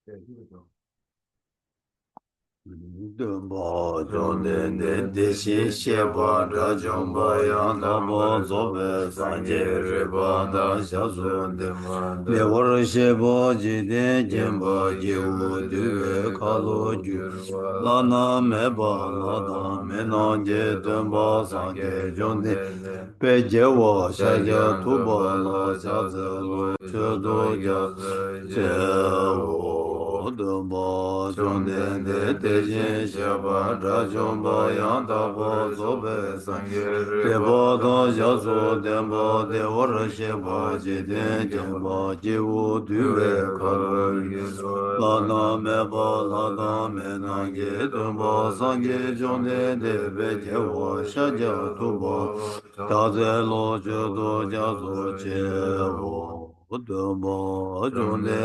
Okay, here we go. Dumbo Jonden de Shin Sheba Da Jomba Yang Dabo Zobe Sanje Reba Da Shazun de Devor Shebo Jide Jemba Jewu Duve Kalo Ju Lana Meba Lada Menanje Dumba Sanje Jonden Pe Jewo Shaja Tuba La Shaze Lo Chodo Ja Jewo Dumba Jonden de Jin Sheba Da Jomba Yang Dabo Zobe Sanje Debo do jazo dembo de wara sheba jiden jemba jivu duve karo lana meba lana mena ge dumba sanje jonde debe jewa shaja tuba taze lo jodo jazo chevo dumba jonde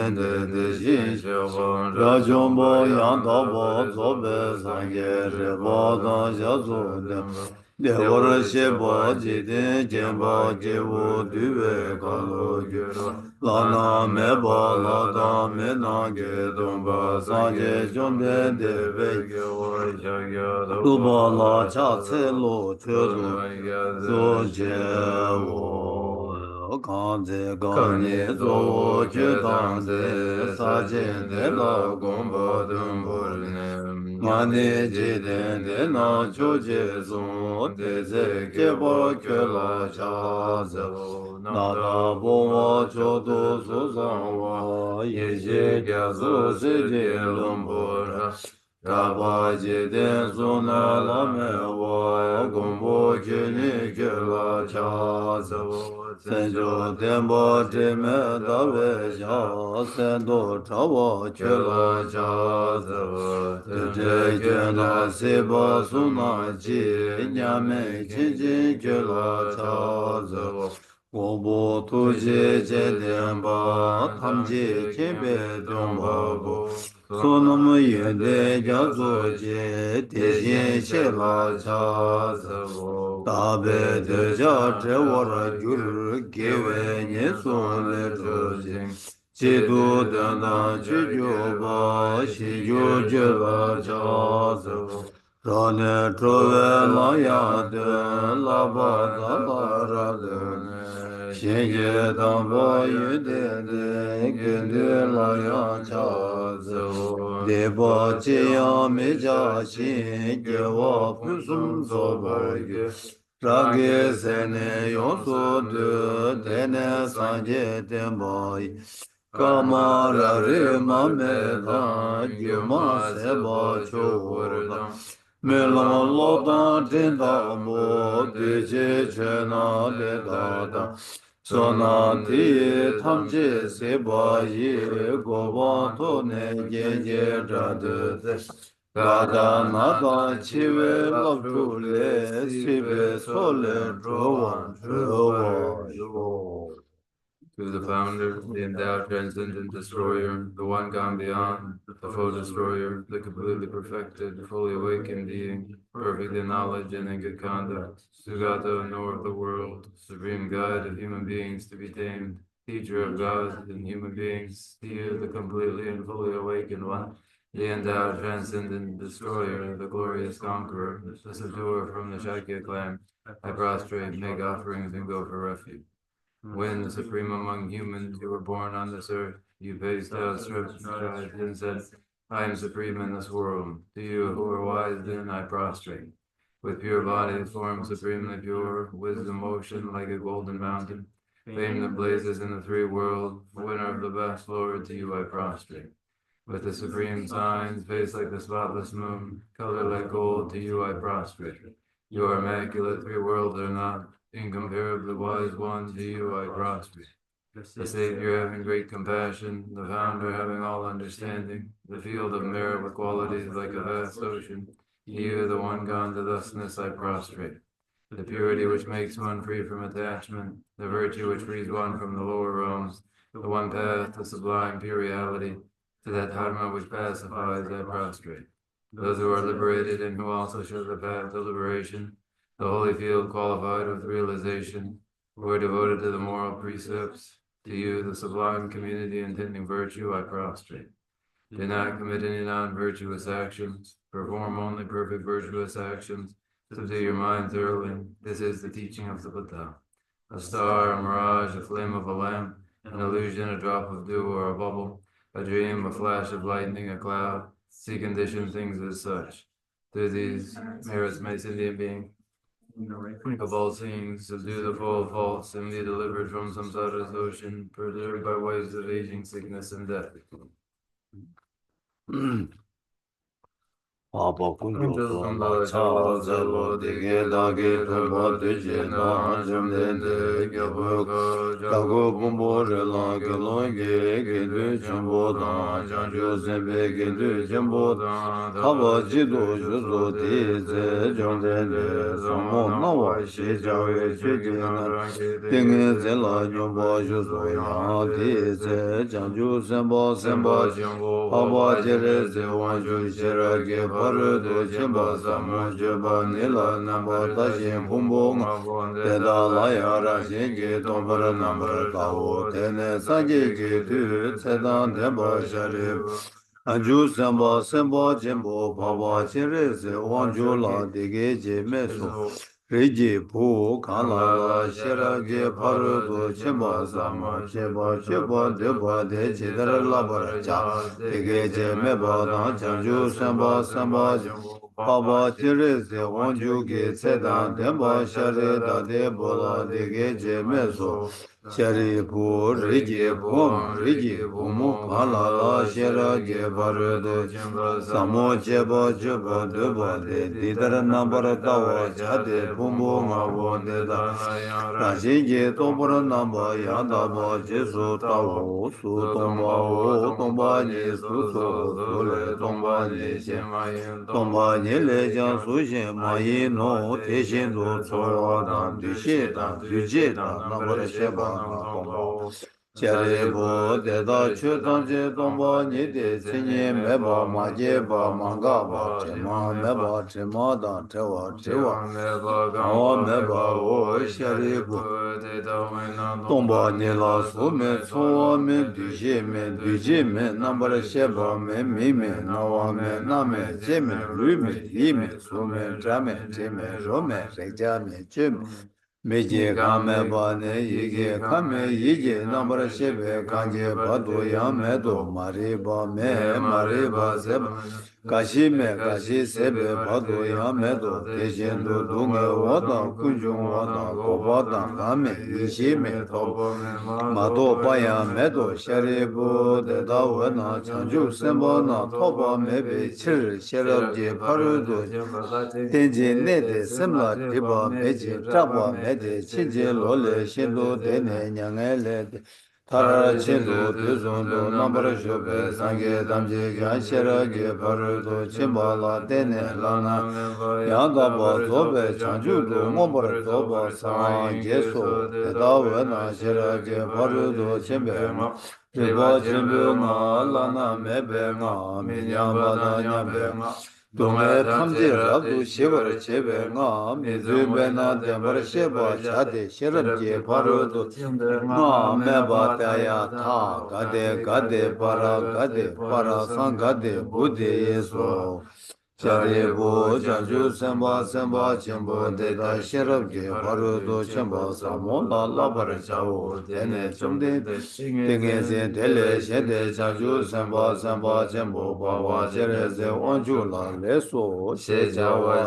de shin sheba rajombo yandaba zobe sanje reba da jazo demba Devara sheba jide jemba jevo duve kalo gyuro lana meba lada mena ge domba sanje jombe deve duba la cha tse lo chodo zo jevo kanze gane zo chedan de sa jende la gomba dumbo Mane jiden de na choje zon de ze keba kela cha ze na da bo wa cho do so zang wa ye je kya zo se je lombo ra ra ba jiden zo na la me wa gombo ke ni kela cha ze sen jo tenpo te me da we sha sen do cha wa kela cha ze te kyen la se ba su na chi nya me chi chi kye la cha ze wo bo tu chi che den ba tam chi che be dong ba bo so nam yin de ja zo che te shin she la cha ze ta be de ja che wo ra gyur ge we nye so le ro jing Chi tu dan dan chi ju ba shi ju ju la cha se ra ne tro ve la ya de la ba da la ra de xin ye dan ba yu de ge de la ya cha se de ba chi ya me ja xin ge wa pu sum so ba ge ra ge se ne yo so de ne san je de ba Kamara re ma me da yu ma se ba cho da me la lo da tin da mo de che che na de da da so na ti tham che se ba ye go ba to ne ye ye da de ga da na da chi we lo tu le si be so le ro wa yo To the founder, the endowed transcendent destroyer, the one gone beyond, the full destroyer, the completely perfected, fully awakened being, perfect in knowledge and in good conduct, Sugata, knower of the world, supreme guide of human beings to be tamed, teacher of God and human beings, to you, the completely and fully awakened one, the endowed transcendent destroyer, the glorious conqueror, the subduer from the Shakya clan, I prostrate, make offerings, and go for refuge. When the supreme among humans, you were born on this earth, you faced out, stripped, and said, I am supreme in this world. To you who are wise, then I prostrate. With pure body, form supremely pure, wisdom motion like a golden mountain, fame that blazes in the three worlds, winner of the best Lord, to you I prostrate. With the supreme signs, face like the spotless moon, color like gold, to you I prostrate. You are immaculate, three worlds are not, incomparably wise one, to you I prostrate. The Savior having great compassion, the Founder having all understanding, the field of merit with qualities like a vast ocean, to you, the one gone to thusness, I prostrate. The purity which makes one free from attachment, the virtue which frees one from the lower realms, the one path to sublime pure reality, to that dharma which pacifies, I prostrate. Those who are liberated and who also show the path to liberation, the holy field qualified with realization, who are devoted to the moral precepts, to you, the sublime community intending virtue, I prostrate. Do not commit any non-virtuous actions. Perform only perfect virtuous actions. Subdue your mind thoroughly. This is the teaching of the Buddha. A star, a mirage, a flame of a lamp, an illusion, a drop of dew or a bubble, a dream, a flash of lightning, a cloud. See conditioned things as such. Through these merits may sentient being of all things, subdue the four faults, and be delivered from samsara's ocean, perturbed by waves of aging, sickness, and death. Papa kunjo soma cha zelo dege dage toba deje na jumden de gebo jago bumbo re la ge lo ge ge de jumbo da janjo zembe ge de jumbo kaba jido juzo de ze jumden de somo na wa she jawe che je na denge ze la jumbo juzo ya de ze janjo zemba zemba Papa jere ze wanju jera ge paru do jimba samu jeba nila namba tashin pumbu nga teta laya ra shingi tombara nambara tawo tene sanje ge tu tsetan tenpa sharib anju semba semba jimbo papa jere ze wanju la dege je meso Riji pu kala la shira ge paru do chimba sama cheba cheba deba de chidara labara cha dege je meba dan chanju samba samba paba tiri se wanju ge tsedan denba shari da de bola dege je meso shari pu riji pu mu kala la shira ge paru do samo cheba cheba deba de didara nambara tawa chade Pumbo nga wonde da Rashi je tombra namba yanda ba jesu tawo su tomba o tomba ni su so su le tomba ni shen tomba ni le jan su shen ma yi no te shen do tso dan du she dan du je dan nambara sheba na tomba Chare bo de da chu dan je tomba ni de tsinye me ba ma je ba ma ga ba che ma me ba che ma dan che wa awa me ba o shari bu tomba ni la su me tsuwa me du je me nambara sheba me mi me na wa me na me je me lu me yi me su me tra me che me ro me re ja me che me Meje kame bane yige kame yige nambara shebe kanje bado ya medo mariba me mariba seba kashi me kashi sebe bado ya medo tejendo dunge wada kunjung wada kobada kame ishi me tobo mado baya medo sharibu deda wana chanju semba na toba mebe chir sherabje parudo tenje nede semla tiba meje traba mede chinje lole shindo dene nyangele tarara chindo tuzondo nambara shobe sange damje gyan shera ge parudo chimbala dene lana yanda ba zobe chanju do ngombara zoba san jeso deda wana shera ge parudo chimbe ma riba chimbe nga lana mebe nga minyamba da nyambe nga 동해 탐지 rabdu shivar chebe nga mizu na dembar sheba chade shirabje parudu nga meba taya tha gade para san gade buddhi yeso chade bu janju semba chimbo deda shirabje parudu chimbo samola labar chao dene chumde Tengen se tele shede chanju semba chimbo bawa chere se onju la leso she jawa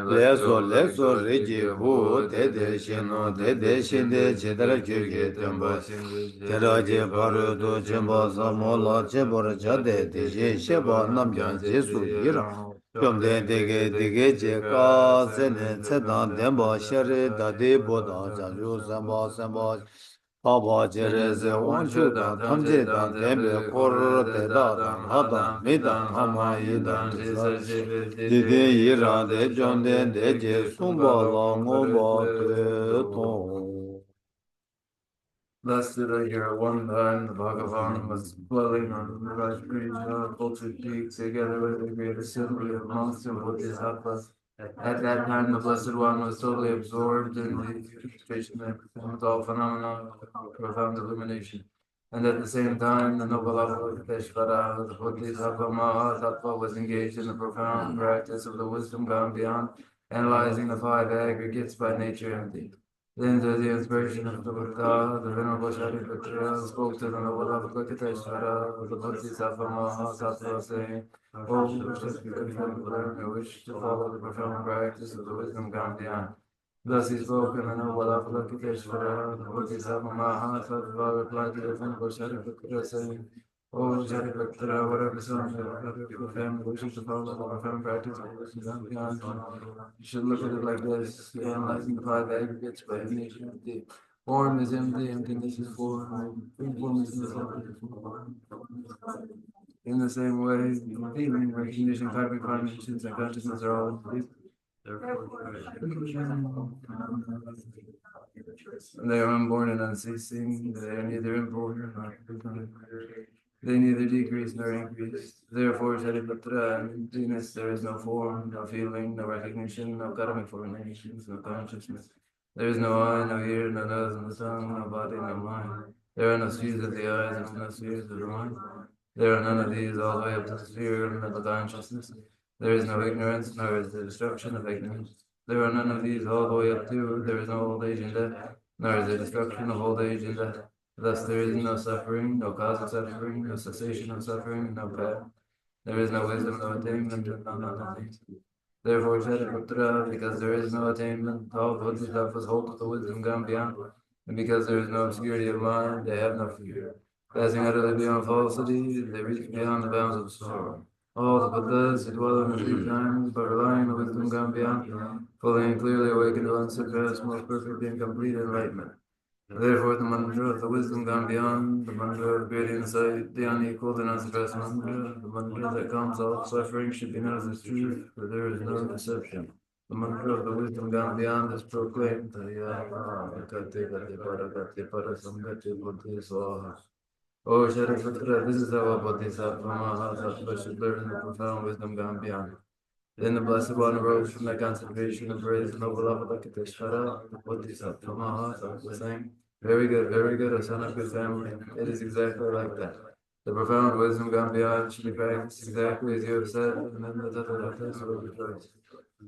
leso reji hu tede shino tede shinde chedara kyuge temba tera je paru do chimba samola chebora chade teje sheba namjan jesu gira Chomden dege je ka sene tsedan demba shere dade boda chanju semba Papa Jereze Wanchu Dan Tamje Dan Tembe Kor Teda Dan Hadan Midan Hama Yidan Dide Yiran De Jonden De Je Sumba La Ngoba Te Tong Thus did I hear at one time the Bhagavan was dwelling on the Rajgriha cultured peaks together with the great assembly of monks and Bodhisattvas. At that time, the Blessed One was totally absorbed in the purification and performed all phenomena of profound illumination. And at the same time, the noble Avalokiteshvara, the Bodhisattva Mahasattva, was engaged in the profound practice of the wisdom gone beyond, analyzing the five aggregates by nature empty. Then, to the inspiration of the Buddha, the Venerable Shantideva spoke to the noble Avalokiteshvara, the Bodhisattva Mahasattva, saying, "O Shantideva, I wish to follow the profound practice of the wisdom gone beyond." Thus he spoke, and the noble Avalokiteshvara, the Bodhisattva Mahasattva, replied to the Venerable Shantideva, saying, "O Shantideva, whatever son your family wishes to follow the profound practice of the wisdom gone beyond, you should look at it like this: analyzing the five aggregates by nature empty. Form is empty, emptiness is form, formlessness is form. In the same way, feeling, recognition, karmic formations, and consciousness are all empty. They are unborn and unceasing. They are neither important nor infinite. They neither decrease nor increase. Therefore, Shariputra, in emptiness there is no form, no feeling, no recognition, no karmic formations, no consciousness. There is no eye, no ear, no nose, no tongue, no body, no mind. There are no spheres of the eyes, and no spheres of the mind. There are none of these all the way up to the sphere of mental consciousness. There is no ignorance, nor is the destruction of ignorance. There are none of these all the way up to, there is no old age and death, nor is the destruction of old age and death. Thus there is no suffering, no cause of suffering, no cessation of suffering, no path. There is no wisdom, no attainment, and no nothing. Therefore, Shariputra, because there is no attainment, all Bodhisattvas hold to the wisdom gone beyond, and because there is no obscurity of mind, they have no fear. Passing utterly beyond falsity, they reach beyond the bounds of sorrow. All the Buddhas who dwell in the three times, but relying on the wisdom gone beyond, fully and clearly awaken to unsurpassed, most perfect and complete enlightenment. Therefore, the mantra of the wisdom gone beyond, the mantra of great insight, the unequaled and unsurpassed mantra, the mantra that calms all suffering, should be known as truth, for there is no deception. The mantra of the wisdom gone beyond is proclaimed. O Shariputra, this is how a Bodhisattva Mahasattva should learn the profound wisdom gone beyond. Then the Blessed One arose from that concentration and praised the noble Avalokiteshvara, the Bodhisattva Mahasattva, saying, very good, a son of good family. It is exactly like that. The profound wisdom gone beyond should be practiced exactly as you have said, and then the Tathagatas will rejoice.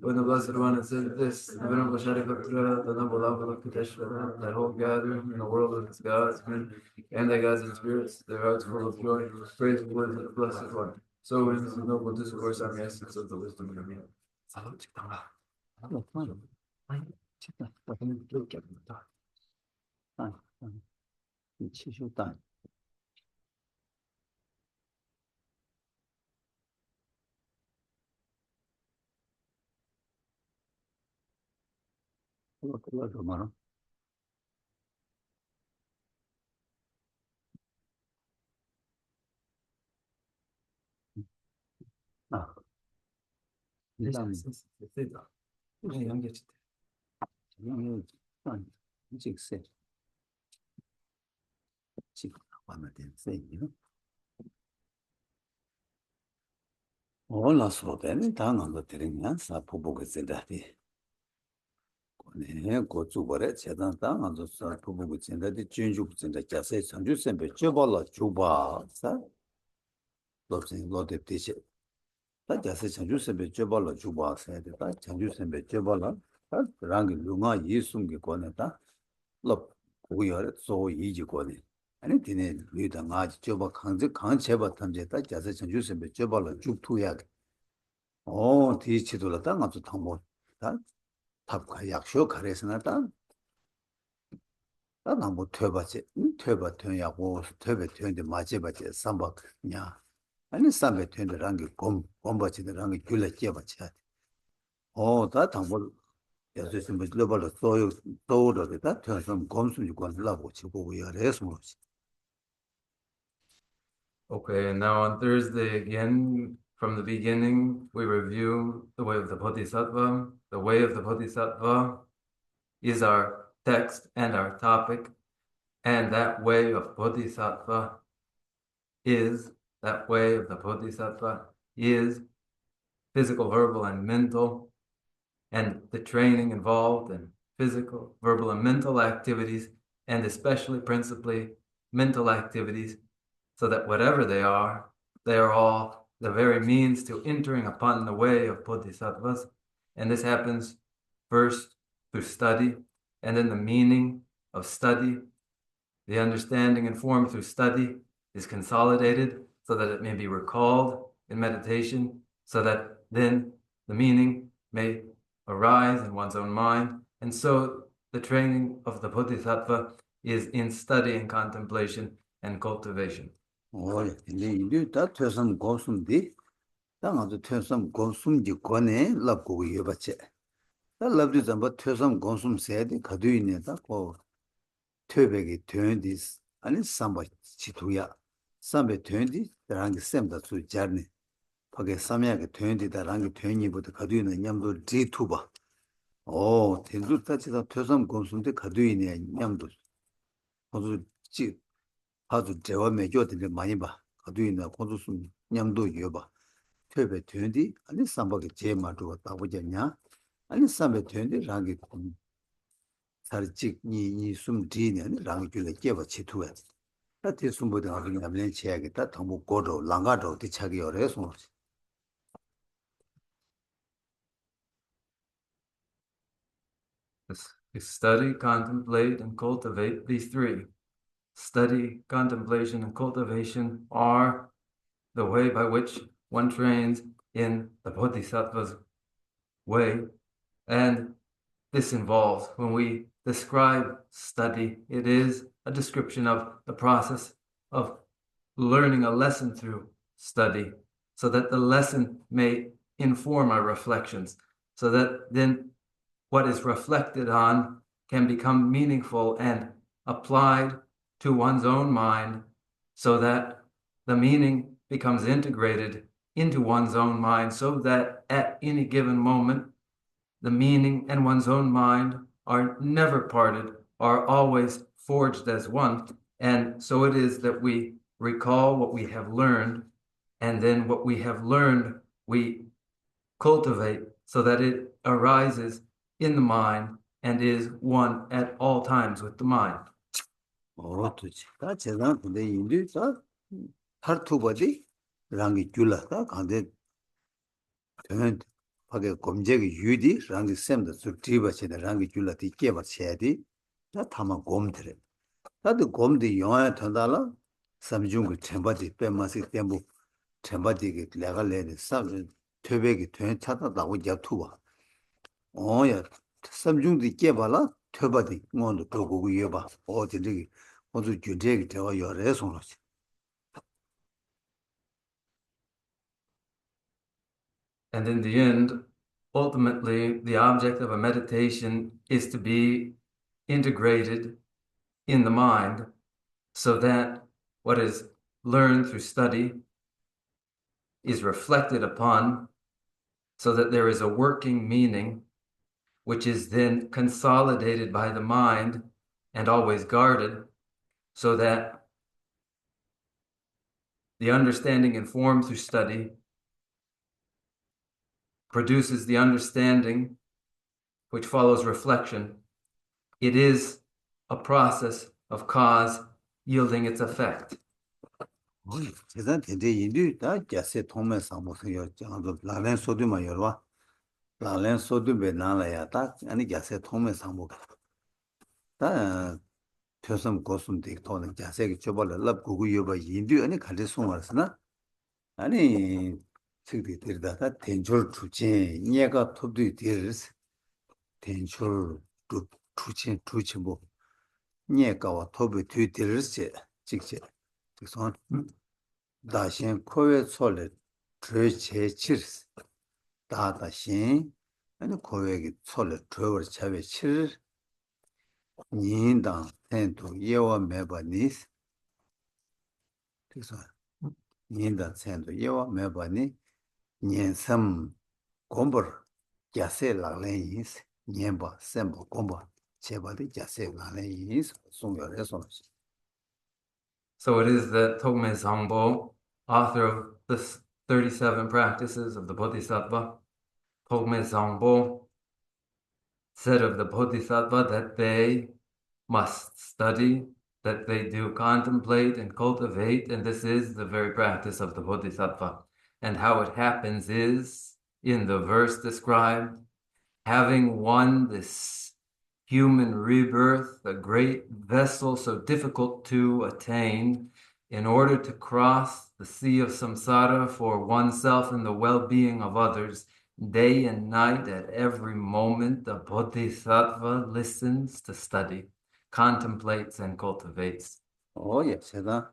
When the Blessed One had said this, the Venerable Shariputra, the noble Avalokiteshvara, that whole gathering in the world of its gods, men, and their gods and spirits, their hearts full of joy, praise the words of the Blessed One. So ends the noble discourse on the essence of the wisdom of the Hola, soden, 당한 것들이면 사포복을 쓴다디. 네, 고추벌에 재단 당한도 사포복을 쓴다디 준juk 쓴다. 자세 상주선배 줘발라 줘봐. 사. 로진 로데티시. 다 자세 상주선배 줘발라 줘봐. 사야다. 상주선배 줘발라. 다 랑기 룽아 예숨게 권했다. 로 고여에 소 이지 권이. 아니 디네 위다 아지 줘봐 강제 강제바 탐제다. 자세 상주선배 줘발라 죽투야. 디치돌았다. 아주 탐모. 다 탑가 약쇼 가래서나다. 나는 뭐 퇴바지. 퇴바 퇴야고 퇴베 퇴인데 맞제바지 삼박냐. 아니 삼베 퇴인데랑 곰바지들랑 귤레 째바지. 다 당보 야서 뭐 글로벌로 소요 도로다. 퇴선 곰수지 관라고 치고 야래서 뭐지. Okay, and now on Thursday again, from the beginning, we review the way of the Bodhisattva. The way of the Bodhisattva is our text and our topic, and that way of Bodhisattva is physical, verbal, and mental, and the training involved in physical, verbal, and mental activities, and especially, principally, mental activities, so that whatever they are all the very means to entering upon the way of bodhisattvas. And this happens first through study, and then the meaning of study, the understanding and form through study is consolidated so that it may be recalled in meditation, so that then the meaning may arise in one's own mind. And so the training of the bodhisattva is in study and contemplation and cultivation. 근데 인류 다 퇴섬 고숨디 당아도 퇴섬 고숨지 권에 랍고 여바체 다 랍디 잠바 퇴섬 고숨 세디 가두이네다 고 퇴백이 되는디스 아니 삼바 지투야 삼베 되는디 다랑게 셈다 수 자르네 거기 삼야게 되는디다 랑게 되니부터 가두이는 냠도 지투바 텐주 따지다 퇴섬 고숨데 가두이네 냠도 모두 지 아주 제와 매교들이 많이 봐. 가두이나 고두숨 냠도 여봐. 퇴배 되는디 아니 삼박에 제마도 따보잖냐? 아니 삼배 되는디 랑게 살직 니숨 뒤네 아니 랑게 줄에 깨봐 치투야. 나티 숨보다 하긴 남는 체야겠다. 동부 고도 랑가도 뒤차기 어려서. Study, contemplate, and cultivate these three. Study, contemplation, and cultivation are the way by which one trains in the Bodhisattva's way. And this involves, when we describe study, it is a description of the process of learning a lesson through study, so that the lesson may inform our reflections, so that then what is reflected on can become meaningful and applied to one's own mind, so that the meaning becomes integrated into one's own mind, so that at any given moment, the meaning and one's own mind are never parted, are always forged as one. And so it is that we recall what we have learned, and then what we have learned, we cultivate so that it arises in the mind and is one at all times with the mind. 도지. 다 제가 근데 인류 다 하르투바디 랑기 줄라다 간데 되는 하게 검제기 유디 랑기 셈다 수티바체다 랑기 줄라디 깨바체디 다 타마 곰들에 다도 곰디 영화에 탄달라 삼중그 쳔바디 빼마시 템부 쳔바디기 내가 내는 삼 퇴백이 된 찾아다고 잡투바 야 삼중디 깨발라 퇴바디 뭐도 도고 여봐 어디들이 모두 규제기 되어 열애송으로 And in the end, ultimately, the object of a meditation is to be integrated in the mind, so that what is learned through study is reflected upon, so that there is a working meaning, which is then consolidated by the mind and always guarded, so that the understanding informed through study produces the understanding which follows reflection. It is a process of cause yielding its effect. 세상 대대 인류 다 자세 통매 상무서요 장도 라렌 소드마 열와 라렌 소드베 나라야 다 아니 자세 통매 상무 다 표섬 고숨 딕토는 자세기 줘벌 럽 구구 여바 인류 아니 갈래 송알스나 아니 측디 들다다 텐줄 주체 얘가 톱도 되르스 텐줄 주체 뭐 얘가와 톱이 되르스 직제 그래서 다신 코에 솔레 드체 치르스 다다신 아니 코에기 솔레 드버 차베 치르 니인당 텐도 예와 메바니스 그래서 니인당 텐도 예와 메바니 년섬 공부 자세 라렌이스 년바 셈보 공부 제바디 자세 라렌이스 송열에서 So it is that Togme Sangpo, author of the 37 practices of the Bodhisattva, Togme Sangpo said of the Bodhisattva that they must study that they do contemplate and cultivate, and this is the very practice of the Bodhisattva. And how it happens is, in the verse described, having won this human rebirth, a great vessel so difficult to attain, in order to cross the sea of samsara for oneself and the well-being of others, day and night, at every moment, the Bodhisattva listens to study, contemplates, and cultivates. 예, 제가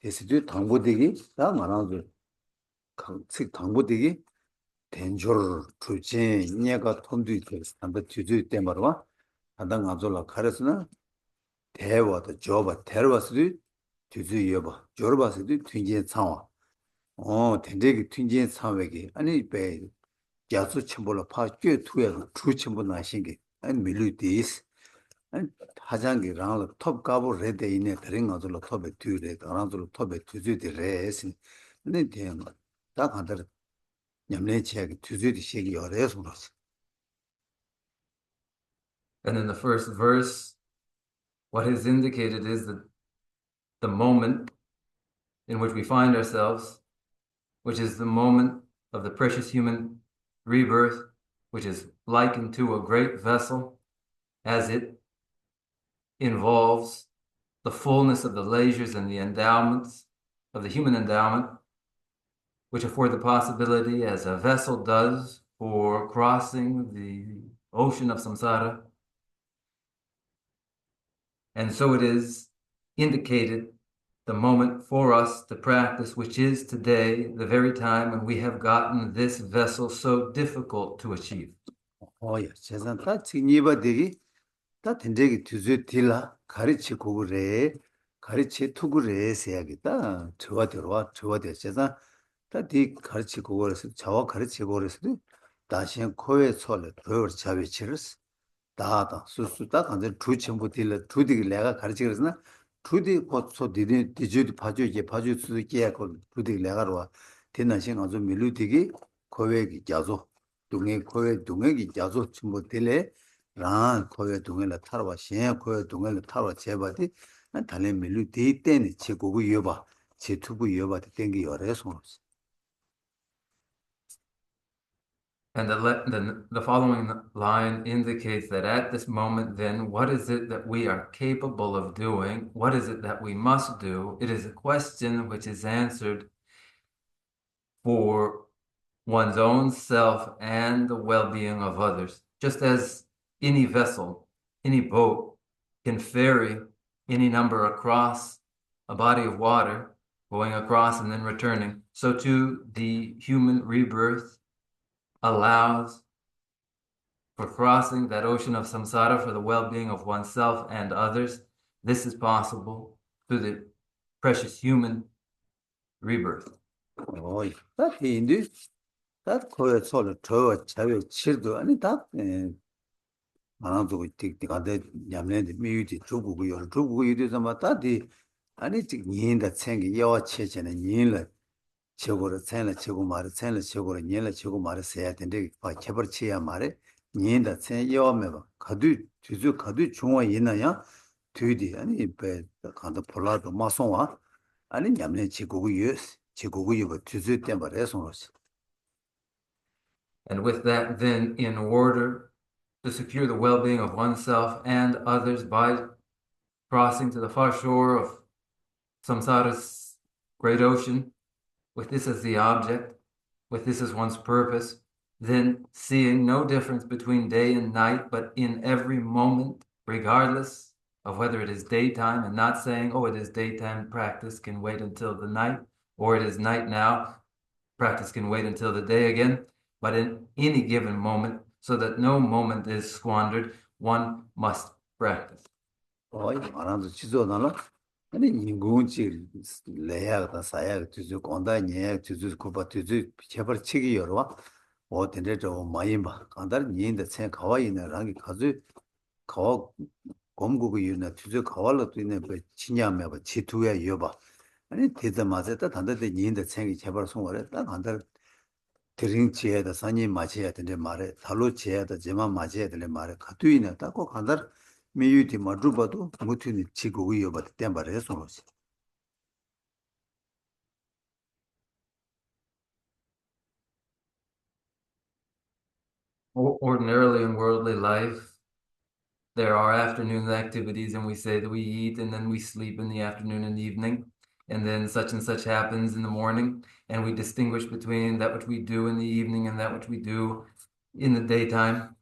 예수도 당부되기 다 말하죠. 즉 당부되기 된줄 주제 내가 돈도 있고 한번 주주 때 말와 하당 아졸라 가르스나 대화도 줘봐 대화스도 주주 여봐 줘봐서도 튕진 상황 된대기 튕진 상황이 아니 배 야수 첨보로 파괴 투야 주 첨보 나신게 아니 밀루디스 아니 하장기랑 톱 가보 레데 있네 다른 아졸라 톱에 튜레 아졸라 톱에 튜즈디레스 근데 대한 딱 한다 냠내 지역이 튜즈디 시기 열애서 그렇지. And in the first verse, what is indicated is that the moment in which we find ourselves, which is the moment of the precious human rebirth, which is likened to a great vessel, as it involves the fullness of the leisures and the endowments of the human endowment, which afford the possibility, as a vessel does, for crossing the ocean of samsara. And so it is indicated the moment for us to practice, which is today, the very time when we have gotten this vessel so difficult to achieve. 예, 재산 다 직니바 되기 다 된대기 튜즈 딜라 가르치 고그래 가르치 투그래 세야겠다. 저와 들어와 저와 대세상 다디 가르치 고그래서 저와 가르치 고그래서 다시 코에 솔 더어 자비치르스 다다 수수다 간데 두 전부 딜라 두디 내가 가르치 그랬으나 두디 곧소 디디 디주디 파주게 파주 수도 깨고 두디 내가로 대나신 아주 밀루디기 코웨기 자조 동해 코웨 동해기 자조 전부 딜레 라 코웨 동해라 타러와 신 코웨 동해라 타러 제바디 달래 밀루디 때니 제고고 이어봐 제투부 이어봐 땡기 열애서 And the following line indicates that at this moment, then, what is it that we are capable of doing? What is it that we must do? It is a question which is answered for one's own self and the well-being of others. Just as any vessel, any boat can ferry any number across a body of water, going across and then returning, so too the human rebirth allows for crossing that ocean of samsara for the well-being of oneself and others. This is possible through the precious human rebirth. 다 인디 다 코에 솔 더 자외 치도 아니 다 만화도 틱틱한데 냠내데 미유지 주부고요 주부고요 마다디 아니 틱 니인다 챙기 여와 체제는 니인라 최고로 생라 최고 말을 생라 최고로 니인라 최고 말을 해야 된대 봐 개버치야 말에 니인다 챙 여와매 봐 가두 주주 가두 중화 있나야 뒤디 아니 배 간다 폴라도 마송와 아니 냠내 지고고요 지고고요 주주 때 말해서 And with that, then, in order to secure the well-being of oneself and others by crossing to the far shore of samsara's great ocean, with this as the object, with this as one's purpose, then seeing no difference between day and night, but in every moment, regardless of whether it is daytime, and not saying, oh, it is daytime, practice can wait until the night, or it is night now, practice can wait until the day again, but in any given moment, so that no moment is squandered, one must practice. 말하면서 지도나라 아니 인공지 레야가 사야 주주 건다니에 주주 고바 주주 제발 치기 열어 어딘데 저 많이 봐 간다는 니인데 생 가와이네 랑이 가주 가와 검국이 유나 주주 가와로도 있네 그 진야매 봐 지투야 이어봐 아니 대다 맞았다 단다데 니인데 생이 제발 송월에 딱 간다 드링 지에다 산이 맞아야 되는데 말에 달로 지에다 제만 맞아야 되는 말에 가두이네 딱고 간다 미유티 마주바도 무티니 치고 위여바도 땜바래 손로시. Ordinarily in worldly life, there are afternoon activities, and we say that we eat and then we sleep in the afternoon and evening, and then such and such happens in the morning, and we distinguish between that which we do in the evening and that which we do in the daytime.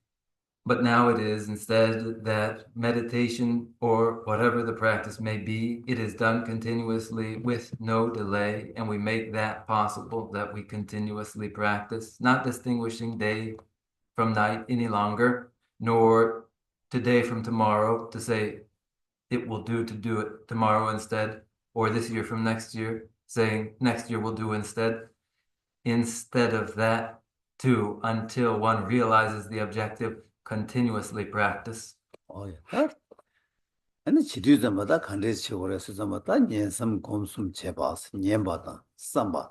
But now it is instead that meditation, or whatever the practice may be, it is done continuously with no delay, and we make that possible, that we continuously practice, not distinguishing day from night any longer, nor today from tomorrow, to say it will do to do it tomorrow instead, or this year from next year, saying next year will do instead. Instead of that, too, until one realizes the objective, continuously practice. 예. 아니 지도자마다 간데스 치고래서 자마다 년섬 곰숨 제바스 년바다 삼바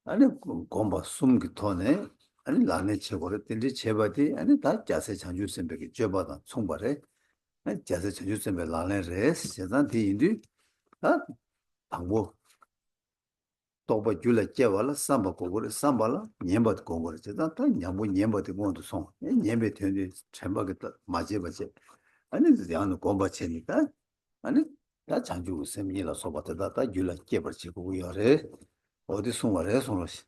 아니 곰바 숨기 토네 아니 라네 치고래 딘지 제바디 아니 다 자세 장주선백이 제바다 총바래 아니 자세 장주선백 라네 레스 세단디 인디 아 방보 또바 줄라 제발라 삼바 고고래 삼발라 년바도 고고래 제단 다 냐모 년바도 고도 송 년베 되는데 제바겠다 맞제바제 아니 야는 공부치니까 아니 다 장주 셈이라 소바다 다 줄라 깨버치고 요래 어디 숨어래 손으로시.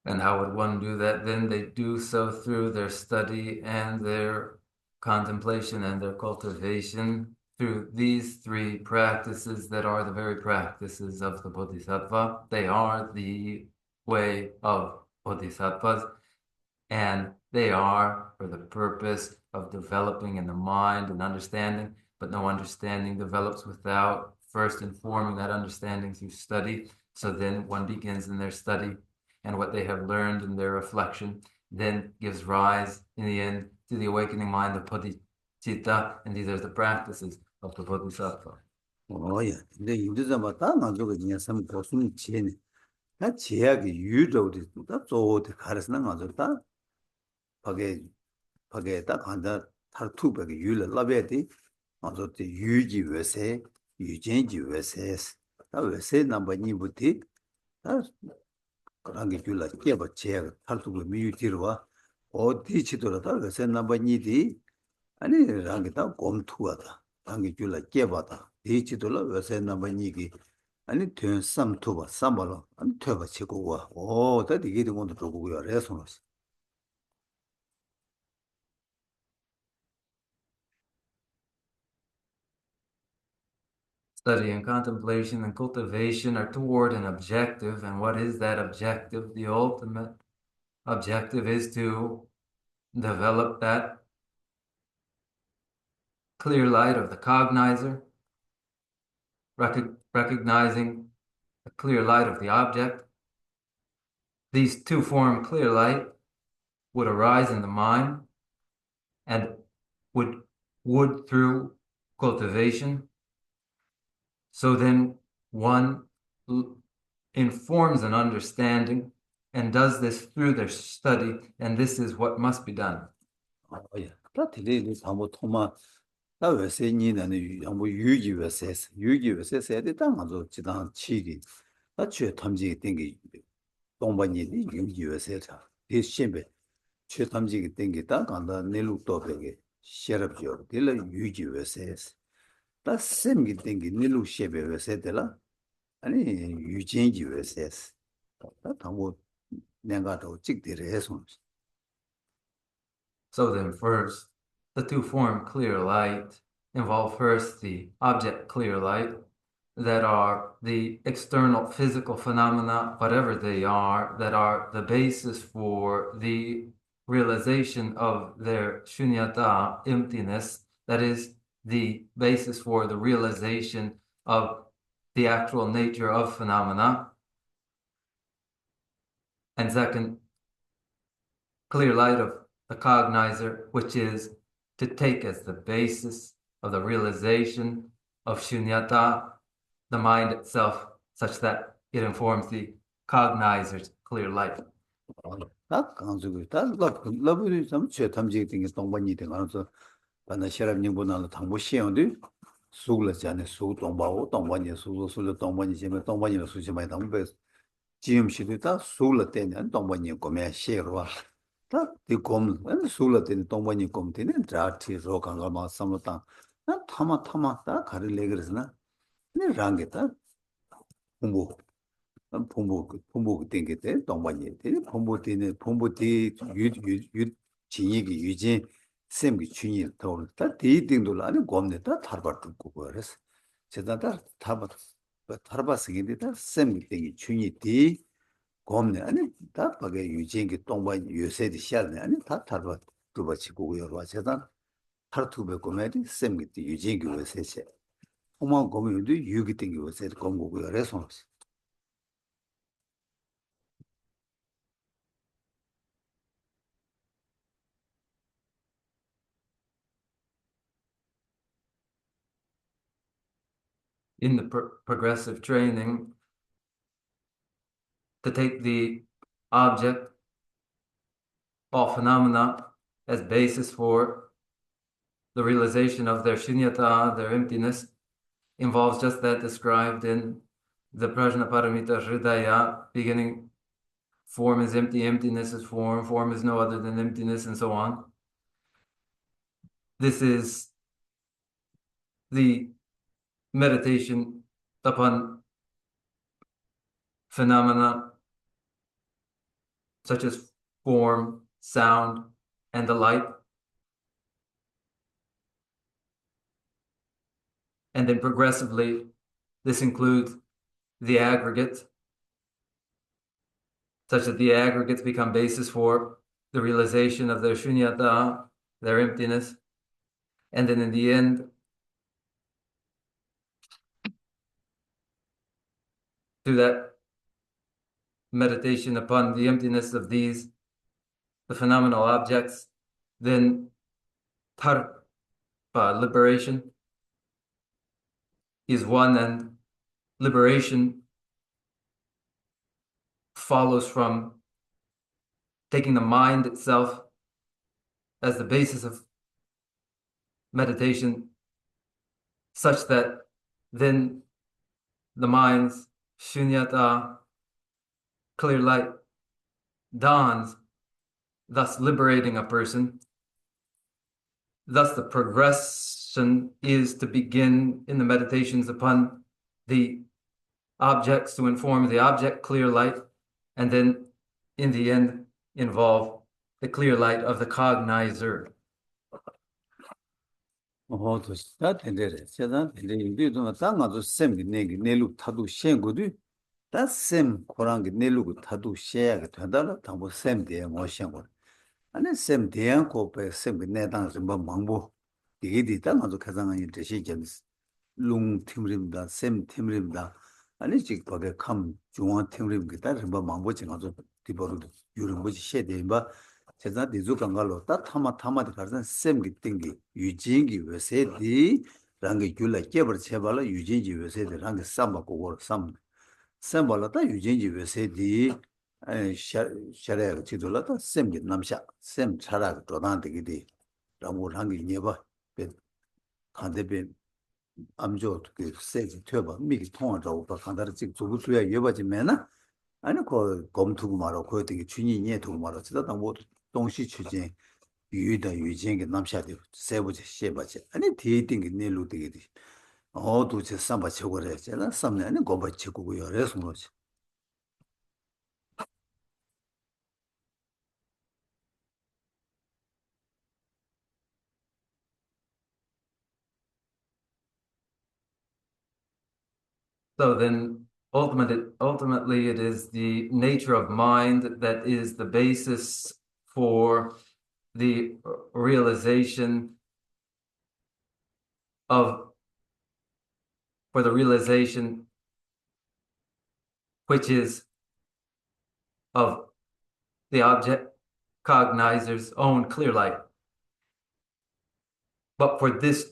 And how would one do that? Then they do so through their study and their contemplation and their cultivation, through these three practices that are the very practices of the Bodhisattva. They are the way of Bodhisattvas, and they are for the purpose of developing in the mind and understanding, but no understanding develops without first informing that understanding through study. So then one begins in their study, and what they have learned in their reflection then gives rise in the end to the awakening mind of bodhicitta, and these are the practices of the Bodhisattva. 예. 근데 인도자마다 만족을 그냥 삼 고숨 지네. 나 지하게 유도도 다 저도 가르스는 가졌다. 밖에 딱 한다 탈투백이 유를 라베디 아저때 유지 외세 유진지 외세스 다 외세 남바니부티 다 그런 게 줄라 깨버 제 탈투고 미유티로와 어디 지도라다 외세 남바니디 아니 랑게 다 곰투하다 랑게 줄라 깨버다 이 지도라 외세 남바니기 아니 된 삼투바 삼발로 아니 퇴바 치고와 오 다 이게 되고 들고요 레송스. Study and contemplation and cultivation are toward an objective. And what is that objective? The ultimate objective is to develop that clear light of the cognizer, recognizing the clear light of the object. These two form clear light would arise in the mind and would through cultivation. So then one informs an understanding and does this through their study, and this is what must be done. 예. 다 딜레이 사모 토마 다 외세니는 아무 유지 외세스 해야 되다 맞아 지단 치기 다 최 탐지기 땡기 동반이니 유지 외세다 대신배 최 탐지기 땡기다 간다 내룩도백에 셔럽죠 딜레 유지 외세스 다 셈기 땡기 내룩셰베 외세들라 아니 유진지 외세스 다 당고 내가 더 찍들에 해서. So then first, the two form clear light involve first the object clear light, that are the external physical phenomena, whatever they are, that are the basis for the realization of their shunyata, emptiness, that is the basis for the realization of the actual nature of phenomena. And second, clear light of the cognizer, which is to take as the basis of the realization of shunyata, the mind itself, such that it informs the cognizer's clear light. 다 강수고 다 러브리 좀 최탐지 되게 동반이 된 거라서 반나 셔럽님보다는 당부 시행도 수글지 않네 수 동바오 동반이 수수 동반이 지면 동반이로 수지 많이 당부 지금 시대다 수글 때는 동반이 고매 시에로 다 디콤 수글 때는 동반이 kom 때는 자티 로강가 마 삼다 나 타마 다 가르래 그러잖아 네 랑게다 공부 본부 땡게데 동반이 돼 본부 때는 본부 뒤 유유 진익이 유진 샘기 춘이 더다 대딩도 아니 곰네다 타르바 듣고 그래서 제가다 타르바스긴데다 샘기 땡이 춘이 뒤 곰네 아니 다 바게 유진기 동반 요새디 시알네 아니 다 타르바 두바치고 여러 제가 타르투베 고메디 샘기 뒤 유진기 요새세 오마 고메도 유기 땡기 요새 곰고 그래서 in the progressive training to take the object, all phenomena, as basis for the realization of their shunyata, their emptiness, involves just that described in the Prajnaparamita Hridaya, beginning form is empty, emptiness is form is no other than emptiness, and so on. This is the meditation upon phenomena such as form, sound, and the like. And then progressively, this includes the aggregates, such that the aggregates become basis for the realization of their shunyata, their emptiness. And then in the end, through that meditation upon the emptiness of these, the phenomenal objects, then tarpa, liberation, is one, and liberation follows from taking the mind itself as the basis of meditation, such that then the mind's shunyata, clear light, dawns, thus liberating a person. Thus the progression is to begin in the meditations upon the objects to inform the object clear light, and then in the end involve the clear light of the cognizer. 또 다 된대래. 제가 근데 인디도 땅아도 샘기 내기 내루 타도 셴고도 다샘 코랑기 내루고 타도 셴야게 된다라 당보 샘대 뭐 셴고 아니 샘대한 코페 샘기 내당서 뭐 망보 이게 땅아도 가장한 뜻이 점스 룽 팀림다 샘 팀림다 아니 직 거기 감 중앙 팀림 기타 뭐 망보 정아도 디버도 유름 뭐지 셰대 뭐 제가 디조 강가로 다 타마드 가르는 샘기 땡기 유진기 외세디 랑게 줄라 깨버 제발라 유진지 외세디 랑게 삼바고 월 샘발라다 유진지 외세디 샤레 지돌라다 샘기 남샤 샘 차라 도단되기디 라고 랑게 녀바 베 간데베 암조 그 세지 퇴바 미기 통화자고 간다르 직 조부수야 여바지면은 아니 그 검투고 말어 그 되게 준이니에 두고 말어 지다 뭐 동시 추진 유다 유진게 남샤데 세부지 셰바지 아니 디딩게 내로 되게 도체 삼바 쳐고래 제가 삼년에 고바 치고 요래서 뭐지 So then ultimately it is the nature of mind that is the basis for the realization which is of the object cognizer's own clear light. But for this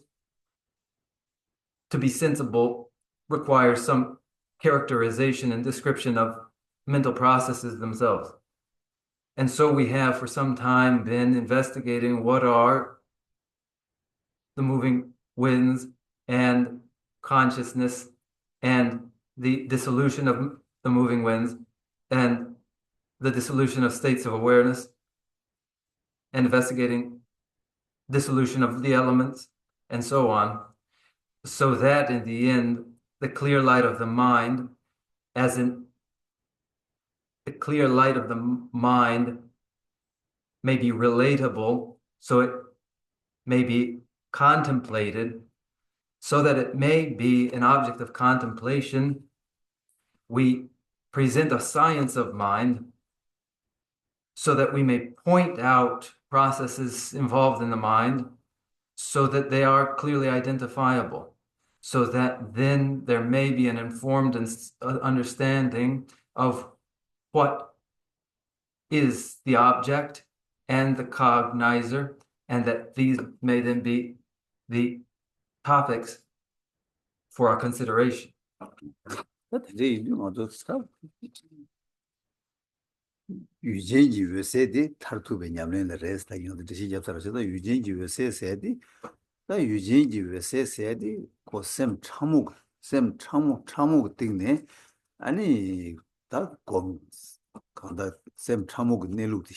to be sensible requires some characterization and description of mental processes themselves. And so we have for some time been investigating what are the moving winds and consciousness and the dissolution of the moving winds and the dissolution of states of awareness and investigating dissolution of the elements and so on, so that in the end, the clear light of the mind, as in the clear light of the mind may be relatable, so it may be contemplated, so that it may be an object of contemplation. We present a science of mind so that we may point out processes involved in the mind so that they are clearly identifiable, so that then there may be an informed understanding of what is the object and the cognizer, and that these may then be the topics for our consideration. 아니 다곰 간다 셈 참목 내룩디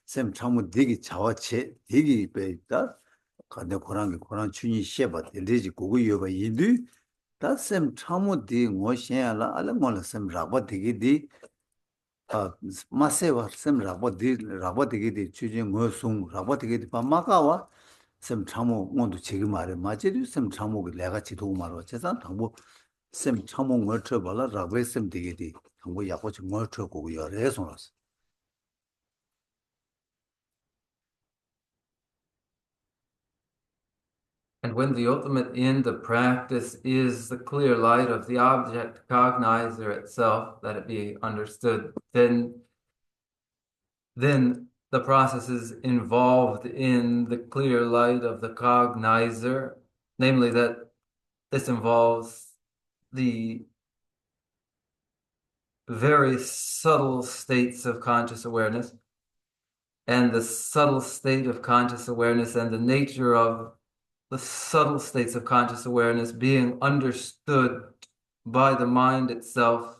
셈 참목 되게 자와체 되게 베다 간다 고란 춘이 셰바 되지 고고 여바 인도 다셈 참목 디 뭐셴라 알몰 셈 라바 되게 아 마세와 셈 라바 되게 추진 뭐송 라바 되게 바마가와 셈 참목 뭔도 지금 말에 맞지도 셈 참목을 내가 지도 말로 재산 당부 셈 참목 뭐 쳐발라 라베 셈 되게디 당부 약고치 뭐 쳐고 여래서라서 And when the ultimate end of practice is the clear light of the object cognizer itself, that it be understood, then the processes involved in the clear light of the cognizer, namely that this involves the very subtle states of conscious awareness, and the subtle state of conscious awareness and the nature of the subtle states of conscious awareness being understood by the mind itself,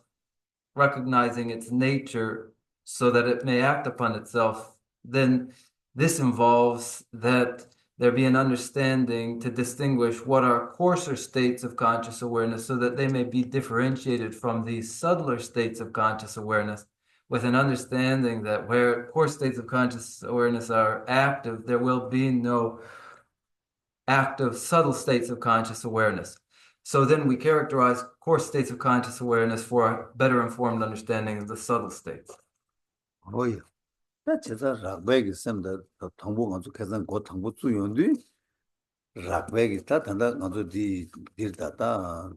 recognizing its nature so that it may act upon itself, then this involves that there be an understanding to distinguish what are coarser states of conscious awareness so that they may be differentiated from these subtler states of conscious awareness, with an understanding that where coarse states of conscious awareness are active, there will be no active subtle states of conscious awareness. So then we characterize coarse states of conscious awareness for a better informed understanding of the subtle states. Oh yeah. That's a ragbeg sem that Tambu Ganzu Kazan got Tambu to Yondi. Ragbeg is that and that Ganzu di data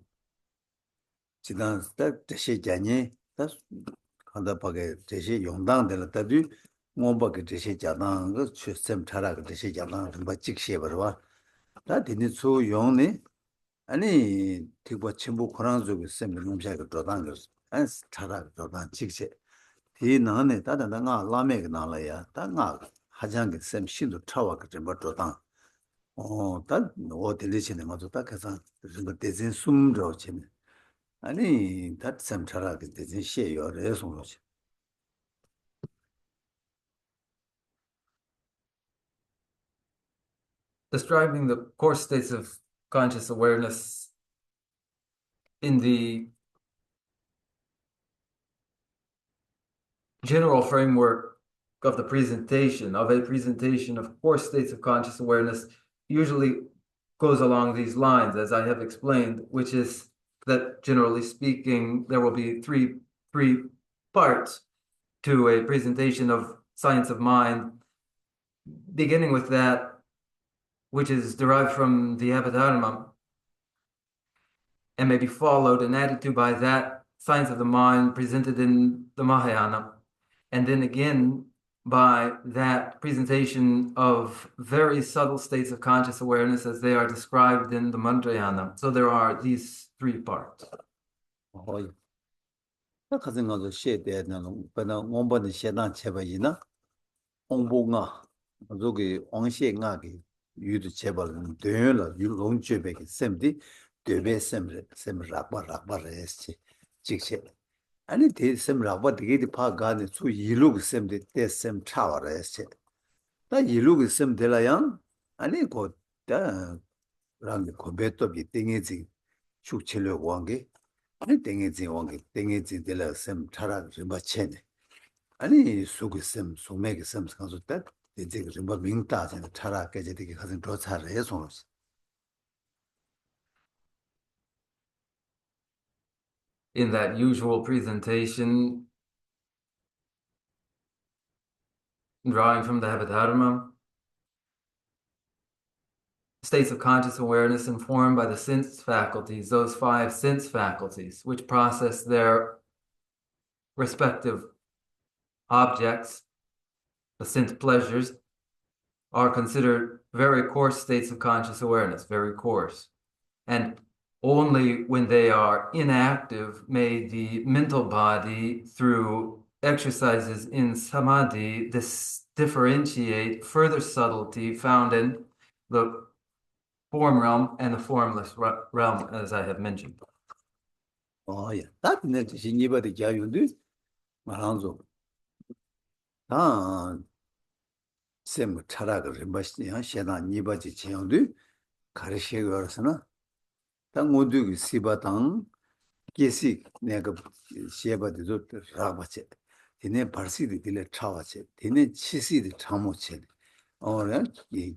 Chidan that Teshe Janye, that's Kandapage Teshe Yongdang de la Tadu, Mombak Teshe Jadang, Sem Tarak Teshe Jadang, but Chik Sheberwa. That didn't so young, any Tiba Chimbu Koranzu sem Mumshak Dodangers, and Tarak Dodan Chikse. He none that and Lamek Nalaya, that Hajang sem Shindu Tawak Dodan. Oh, that what deletion in Mazutaka, but there's in Sum Drochin. Any that sem Tarak doesn't share your resolution. Describing the coarse states of conscious awareness in the general framework of the presentation, of a presentation of coarse states of conscious awareness, usually goes along these lines, as I have explained, which is that generally speaking, there will be three parts to a presentation of science of mind, beginning with that which is derived from the Abhidharma and may be followed and added to by that science of the mind presented in the Mahayana, and then again by that presentation of very subtle states of conscious awareness as they are described in the Mantrayana. So there are these three parts. 가진 거도 시대는 그나 원본의 시당 제법이나 홍보가 저기 왕시행하기 유도 제법은 되려 유롱주백이 셈디 되베 셈을 락바레스 직세 아니 대셈 락바 되게 파가는 수 이룩 셈데 대셈 차와레스 다 이룩 셈 되라양 아니 곧다 랑 고베토비 땡이지 축치려고 한게 아니 땡이지 원게 땡이지 되라 셈 차라 좀 받체네 아니 수기sem 소매기sem 가서 딱 이제 좀 민다잖아 차라 깨지 되게 가서 더 잘해서 In that usual presentation, drawing from the Abhidharma, states of conscious awareness informed by the sense faculties, those 5 sense faculties, which process their respective objects, the sense pleasures, are considered very coarse states of conscious awareness, very coarse. And only when they are inactive may the mental body, through exercises in samadhi, differentiate further subtlety found in the form realm and the formless realm, as I have mentioned. Oh yeah, that next 신이버디 자유도 말한소. 셈 차라를 마시냐 시나 니버지 지형도 가르치고서나 당 모두 시바당 계시 내가 시바도 라바체 디네 발시디 딜레 차와체 디네 치시디 참모체 어라 이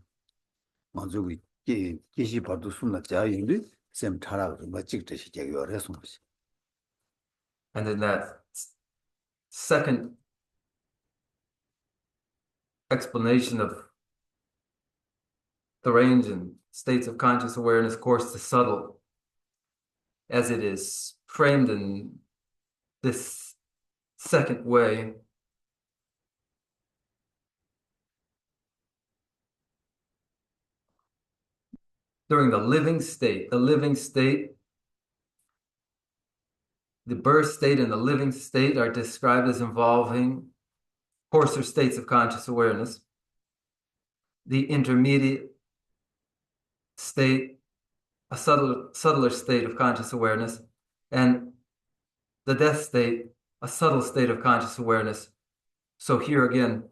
먼저 이 계시 봐도 숨나 자인데 셈 차라를 마직듯이 제거해서 And in that second explanation of the range and states of conscious awareness, coarse to subtle, as it is framed in this second way, during the living state, the birth state and the living state are described as involving coarser states of conscious awareness. The intermediate state, a subtler state of conscious awareness, and the death state, a subtle state of conscious awareness. So here again,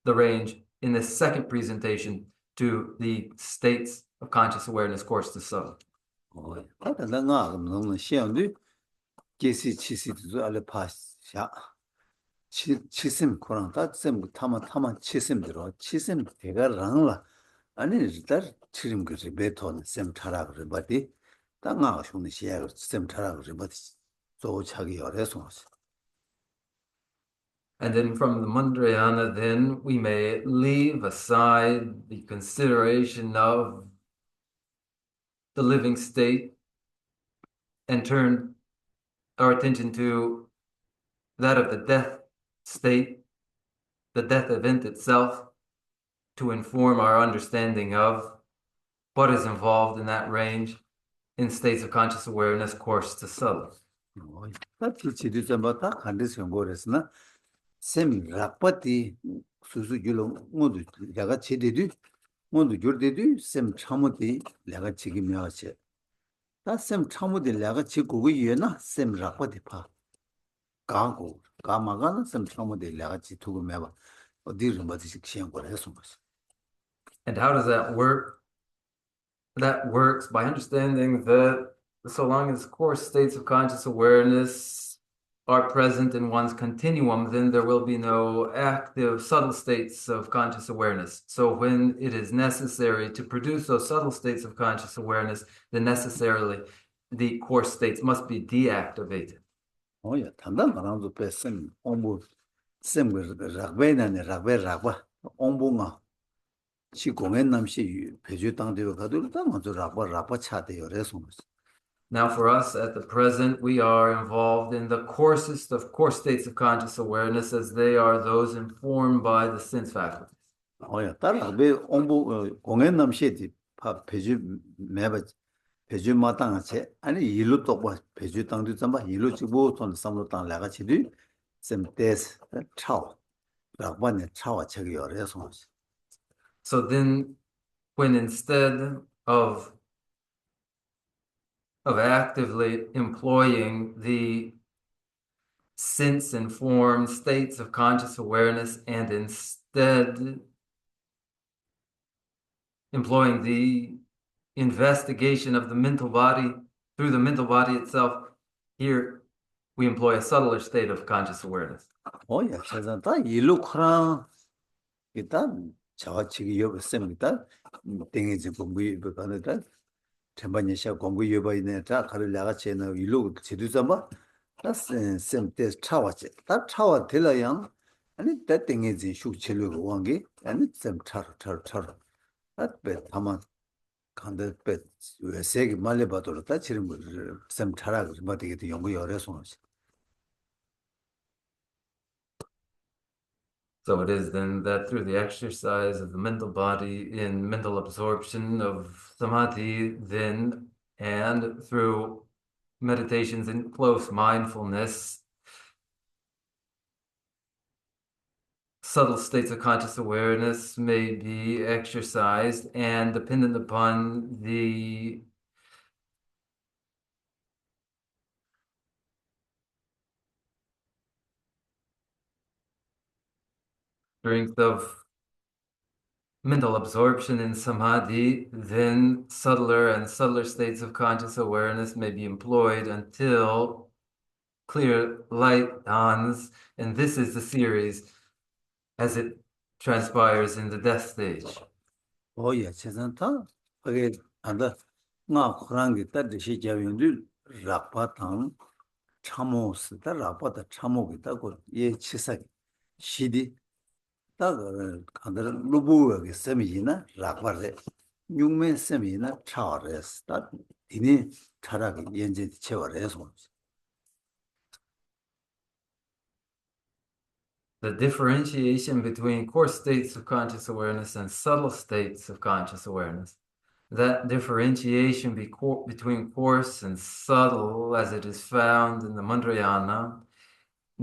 the range in this second presentation to the states of conscious awareness, coarse to subtle. 치심 코랑 다셈 타마 치심 들어 치심 대가랑라 아니 일단 치림 그지 베톤 셈 타라 그래 바디 땅아 쇼는 시야 셈 타라 그래 바디 조차기 어려서 And then from the Mandrayana, then we may leave aside the consideration of the living state and turn our attention to that of the death state, the death event itself, to inform our understanding of what is involved in that range in states of conscious awareness, coarse to subtle. 셈 라빠티 수수줄로 모두 내가 제대로 모두 줄대도 셈 참모디 내가 지금이야지 다셈 참모디 내가 지고고 이해나 셈 라빠티 파 가고 가마가는 셈 참모디 내가 지두고 매봐 어디를 뭐지 시행 걸 해서 And how does that work? That works by understanding that so long as coarse states of conscious awareness are present in one's continuum, then there will be no active subtle states of conscious awareness. So when it is necessary to produce those subtle states of conscious awareness, then necessarily the coarse states must be deactivated. Oh yeah, 단단 말아도 뺐음 공부 쌤 락베나네 락베 공부가 시공엔 남시 배주 땅대로 가도 다 먼저 락바 차대요 그래서 Now for us at the present, we are involved in the coarsest of coarse states of conscious awareness as they are those informed by the sense faculties. Oh yeah, 따라 왜 공부 공연 남시디 파 배주 매바 배주 마땅하지 아니 일로 똑바 배주 땅도 잠바 일로 지고 돈 삼로 땅 나가지도 좀 데스 차오 라반에 차와 책이 열어서 So then, when instead of actively employing the sense informed states of conscious awareness and instead employing the investigation of the mental body through the mental body itself, here we employ a subtler state of conscious awareness. 야, 세상 다 일로 크랑 일단 저치기 여버습니다. 땡이지 공부 이거는 전반에 공부 여버이네 다 가를 나가체는 일로 지도자마 semte chawache ta chawa delayang ani ta tengezi shukchelu wangi ani sem char at be tama kande be segi male badolo ta chirim sem chara badege de yongu yore sonos. So it is then that through the exercise of the mental body in mental absorption of samadhi, then, and through meditations in close mindfulness, subtle states of conscious awareness may be exercised, and dependent upon the strength of mental absorption in samadhi, then subtler and subtler states of conscious awareness may be employed until clear light dawns, and this is the series as it transpires in the death stage. 야, 세상타 그게 안다 나 그랑게 다 대시 자연들 라파탕 참모스다 라파다 참모기다 예 치사 시디 딱 간다를 루부하게 셈이나 락바레 육면 셈이나 차와레스 딱 디니 차라게 연제 채워레서 The differentiation between coarse states of conscious awareness and subtle states of conscious awareness. That differentiation between coarse and subtle, as it is found in the Mantrayana,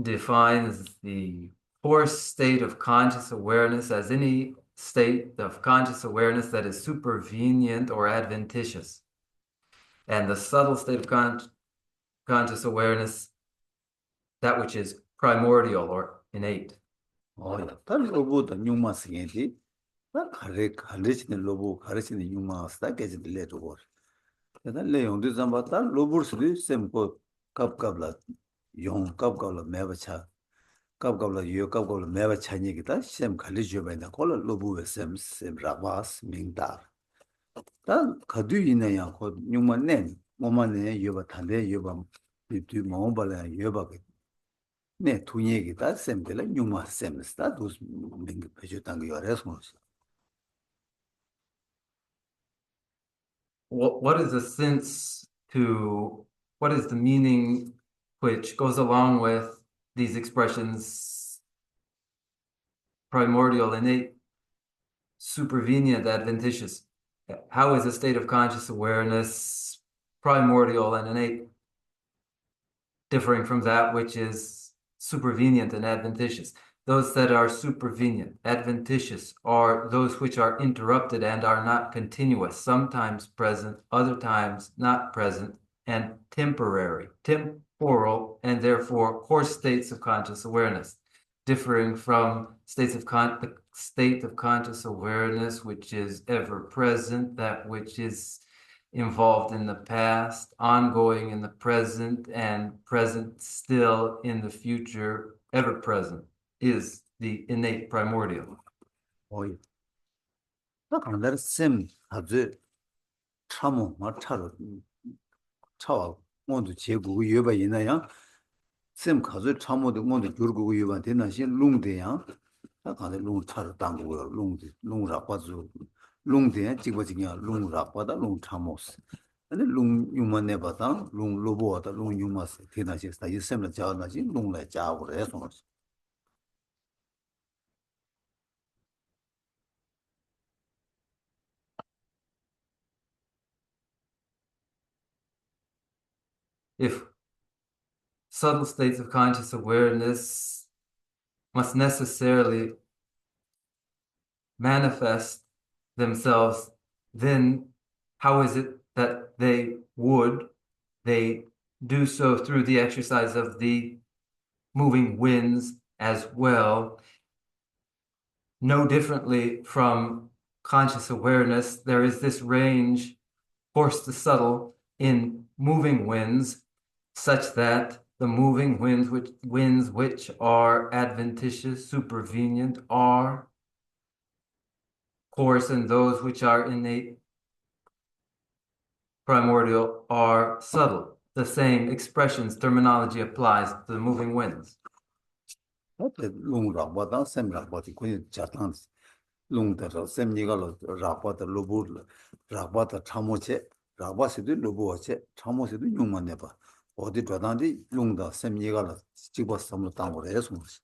defines the coarse state of conscious awareness as any state of conscious awareness that is supervenient or adventitious. And the subtle state of conscious awareness, that which is primordial or innate. 딱 로보다 육마스게디 딱 가르치는 로보 가르치는 육마스다 깨지들 내주고 그다음 내용도 잠바다 로보스도 셈고 갑갑라 용 갑갑라 매버차 갑갑라 요 갑갑라 매버차 얘기다 셈 가르쳐 봐야 콜 로보에 셈 라바스 민다 단 가두 있네야 곧 육만내 뭐만내 여바 탄데 여바 비투 뭐발라 여바 네 두얘기다 셈들 육마 셈스다 두스 민게 배주단 거 열어서 What is the sense to, what is the meaning which goes along with these expressions, primordial, innate, supervenient, adventitious? How is a state of conscious awareness primordial and innate differing from that which is supervenient and adventitious? Those that are supervenient, adventitious, are those which are interrupted and are not continuous, sometimes present, other times not present, and temporary, temporal, and therefore coarse states of conscious awareness, differing from states of the state of conscious awareness, which is ever present, that which is involved in the past, ongoing in the present, and present still in the future, ever present, is the innate primordial. 딱 하나를 셈 아주 참모 마차로 차와 모두 제고 여바 있나요? 셈 가서 참모도 모두 줄고 여바 되나시 룽대야. 딱 하나 룽 차로 당고 룽라 빠져 룽대 찍어지냐 룽라 빠다 룽 참모스. 근데 룽 유만 내봐다 룽 로보다 룽 유마스 되나시 다 이셈을 자나지 룽라 자고 해서 if subtle states of conscious awareness must necessarily manifest themselves, then how is it that they do so through the exercise of the moving winds as well? No differently from conscious awareness, there is this range, coarse to subtle, in moving winds, such that the moving winds which are adventitious, supervenient, are coarse, and those which are innate, primordial, are subtle. The same expressions, terminology applies to the moving winds. lung rakpa tang sem rakpa di kuni jatang lung tara sem niga rakpa ta lubu rakpa ta chamo che rakpa sidu lubu wa che chamo sidu nyungma nepa odi jatang di lung ta sem niga jikpa samlo tango re sungsi.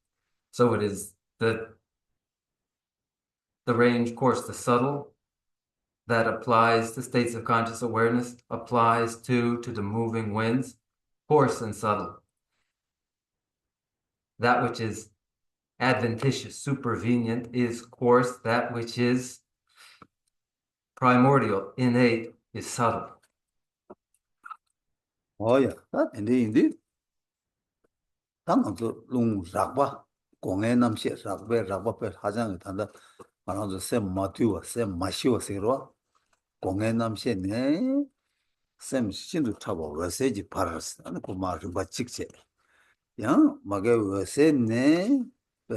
So it is the range coarse to subtle that applies to states of conscious awareness, applies to the moving winds, coarse and subtle. That which is adventitious, supervenient, is coarse. That which is primordial, innate, is subtle. Oh yeah, that indeed. 당도 롱 rakpa 공에 남시 rakpa pe 하장을 단다 말하면서 셈 마티와 셈 마시와 세로와 공에 남시네 셈 신도 타고 왜세지 파라스 아니 그 말을 받직제 야 마게 왜세네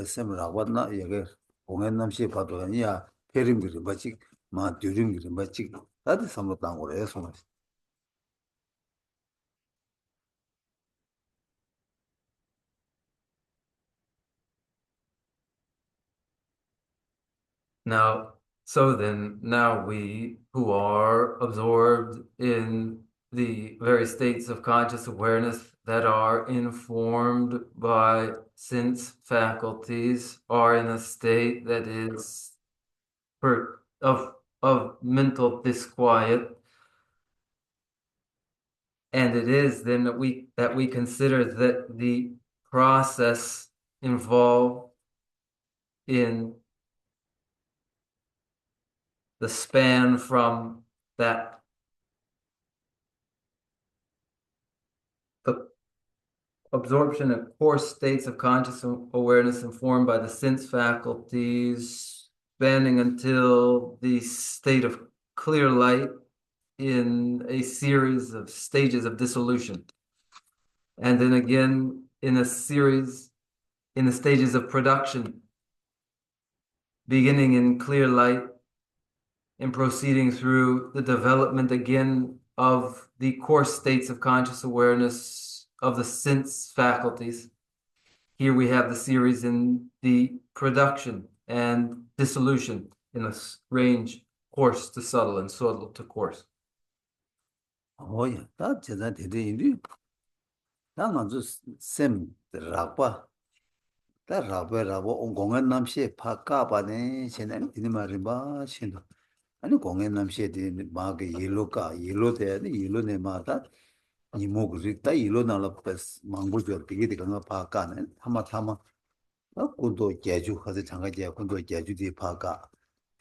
셈 rakpa나 이게 공에 남시 봐도 아니야 페림들이 받직 마 뒤림들이 받직 다들 삼로 당고래 해서 Now, so then, now we who are absorbed in the very states of conscious awareness that are informed by sense faculties are in a state that is of mental disquiet, and it is then that we consider that the process involved in the span from that the absorption of coarse states of conscious awareness informed by the sense faculties, spanning until the state of clear light in a series of stages of dissolution. And then again in a series in the stages of production, beginning in clear light and proceeding through the development again of the coarse states of conscious awareness of the sense faculties. Here we have the series in the production and dissolution in this range, coarse to subtle and subtle to coarse. Oh yeah, that 제가 되는데 나 아주 셈 rakpa 다 라고 공연 남시에 파까바네 쟤는 이 말이 봐 신도 아니 공연 남시에 마게 일로돼 일로네 마다 이모그리 다 일로나라 버스 망고죠 되게 되가 파까네 하마 고도 제주 하서 장가제 고도 제주디 파까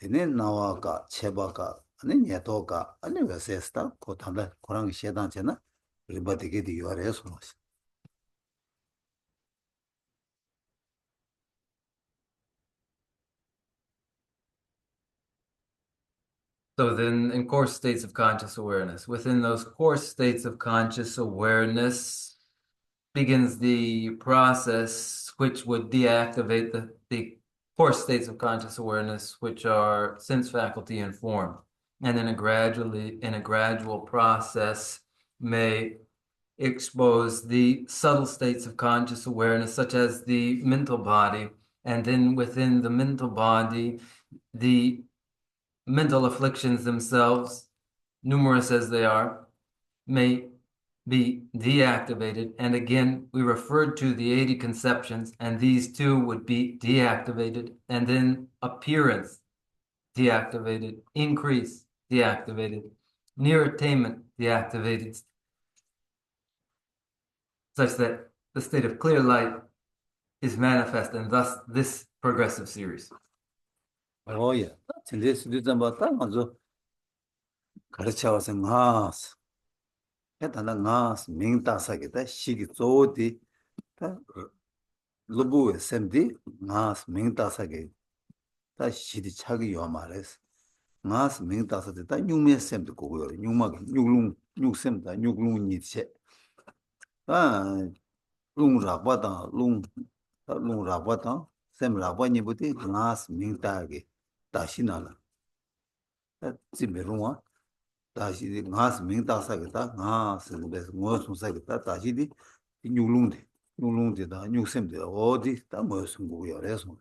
얘네 나와가 체바가 아니 녀도가 아니 왜세스타 고탄다 고랑 시에단체나 리바디게 디요레스 So then in coarse states of conscious awareness, within those coarse states of conscious awareness begins the process which would deactivate the coarse states of conscious awareness, which are sense faculty informed. And then in a gradual process may expose the subtle states of conscious awareness, such as the mental body. And then within the mental body, the mental afflictions themselves, numerous as they are, may be deactivated. And again, we referred to the 80 conceptions, and these too would be deactivated. And then appearance, deactivated, increase, deactivated, near attainment, deactivated, such that the state of clear light is manifest, and thus this progressive series. Oh yeah. This 좀 봤다. 먼저 가르쳐서 나스. 했다나 나스 민다사게다 시기 조디 다 루부에 샘디 나스 민다사게 다 시디 차기 요 말했어. 나스 민다사데 다 육메 샘도 고고요. 육막 육룽 육샘다 육룽 니체. 아 룽라바다 룽라바다 샘라바니부디 나스 민다게 다시나라. 지메롱아 다시 나스 민다사게다 나스 그래서 뭐 손사게다 다시디 육룽데다 육샘데 어디 다 무슨 거고요. 그래서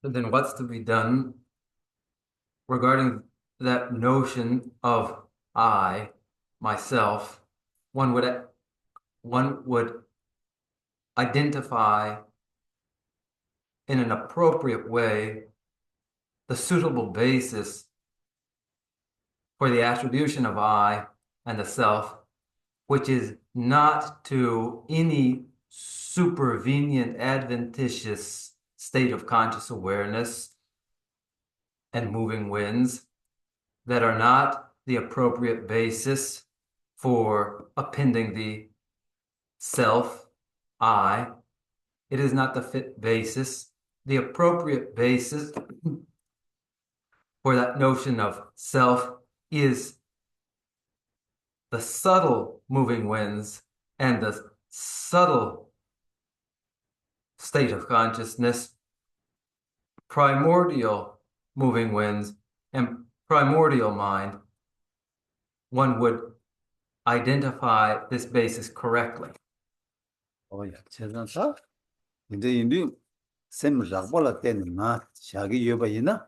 So then what's to be done regarding that notion of I, myself? One would identify in an appropriate way the suitable basis for the attribution of I and the self, which is not to any supervenient adventitious state of conscious awareness and moving winds that are not the appropriate basis for appending the self, I. It is not the fit basis. The appropriate basis for that notion of self is the subtle moving winds and the subtle state of consciousness, primordial moving winds and primordial mind. One would identify this basis correctly. Oh yeah, 제가 근데 인도 샘 잡발라 때나 자기 여바이나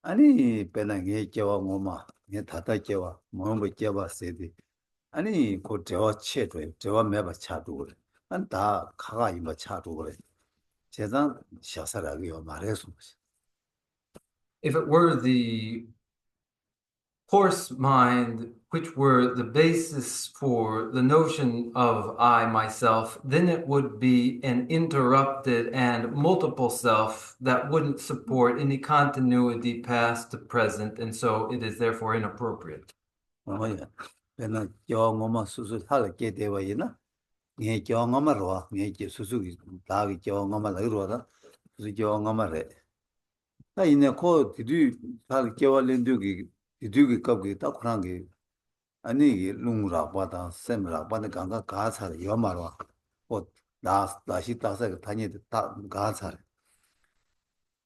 아니 배나게 겨와 뭐마 내 다다 겨와 뭐뭐 겨와 세디 아니 그 저와 체도 저와 매바 차도 그래 안다 가가 이마 차도 그래 제가 샤사라기요 말해서 If it were the coarse mind, which were the basis for the notion of I, myself, then it would be an interrupted and multiple self that wouldn't support any continuity past to present, and so it is therefore inappropriate. Oh yeah. 배나 겨와 수수 살게 되어이나 네 겨와 로와 네 수수 다기 겨와 라이로다 수수 겨와 나 이내 코 디디 살 겨와 렌두기 디디기 갑기 딱 그런 게 아니 룽라 바다 샘라 바다 강가 가사 여마로 나 다시 다서 다니 다 가사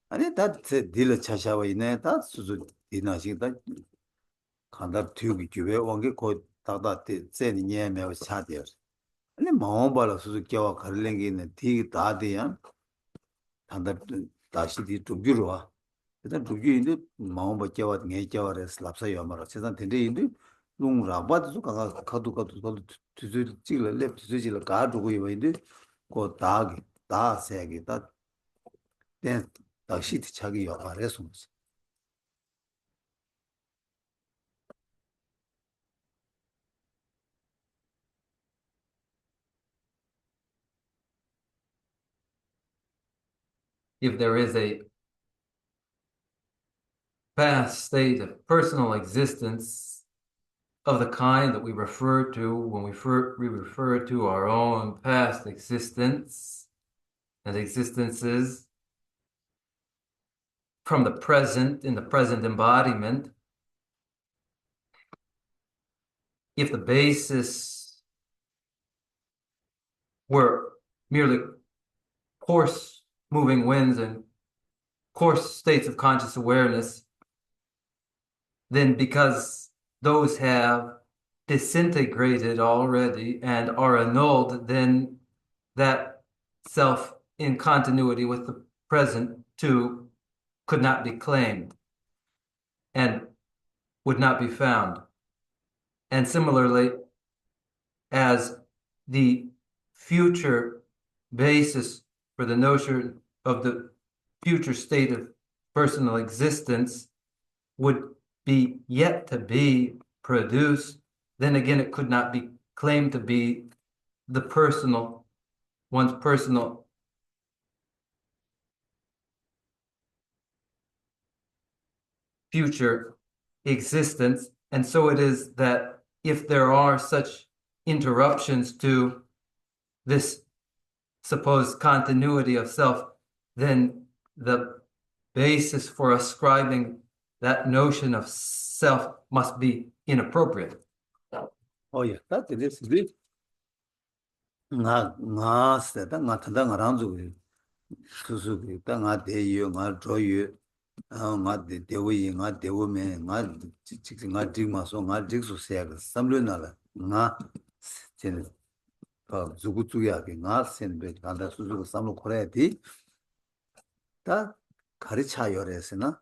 아니 다 딜 차샤와 이내 다 수수 디나시다 간다 튜기 교회 원게 고 다다 제니 녀메 차디어 아니 마음발로 수수 겨와 가르랭게 있는 디 다디야 단다 다시 디 두비로와 일단 두기인데 마음바 겨와 네 겨와를 슬랍사요 말아 세상 텐데인데 룽라바도 가도 두두 찌를 랩 두두질 가두고 이거인데 고 다기 다세기 다된 다시 차기 요발에서 If there is a past state of personal existence of the kind that we refer to when we refer to our own past existence and existences from the present, in the present embodiment, if the basis were merely coarse moving winds and coarse states of conscious awareness, then because those have disintegrated already and are annulled, then that self in continuity with the present too could not be claimed and would not be found. And similarly, as the future basis for the notion of the future state of personal existence would be yet to be produced, then again, it could not be claimed to be one's personal future existence. And so it is that if there are such interruptions to this supposed continuity of self, then the basis for ascribing that notion of self must be inappropriate. Oh yeah, that is it. Nga seda nga tanda nga rangzu susu ta nga deyo nga joyo nga dewi nga dewu me nga nga digma so nga digsu sega samlu nala nga chen pa zugu zuya ke nga sen be kanda susu samlu kore di ta kari cha yoresena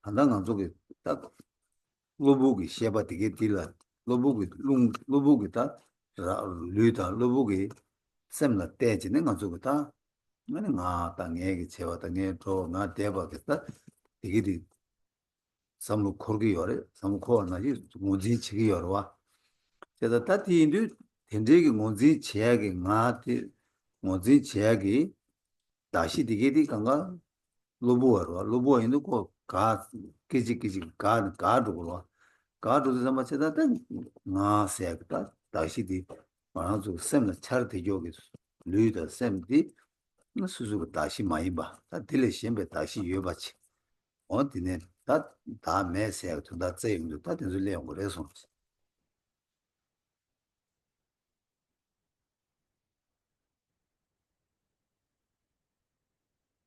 tanda nga zugu ta lobugi sheba dige dila lobugi ta luida lobugi semla teji nga zugu ta ngani nga ta ngegi chewa ta nge to nga deba kista digidi samlu korgi yore samlu kowa na ji ngonzi chigi yorwa cheta ta ti indu tendegi ngonzi cheyagi nga ti ngonzi cheyagi dashi digidi kanga lobu warwa lobu indu ko ka kiji ka dhugurwa ka dhugu zamba cheta ta nga seyagi ta dashi di marangzu semla char di yogi luida sem di 수수가 다시 많이 봐. 다 딜레 시험에 다시 이어받지. 어디네 다 매세야 다 제임도 다 된줄 내용 그래서.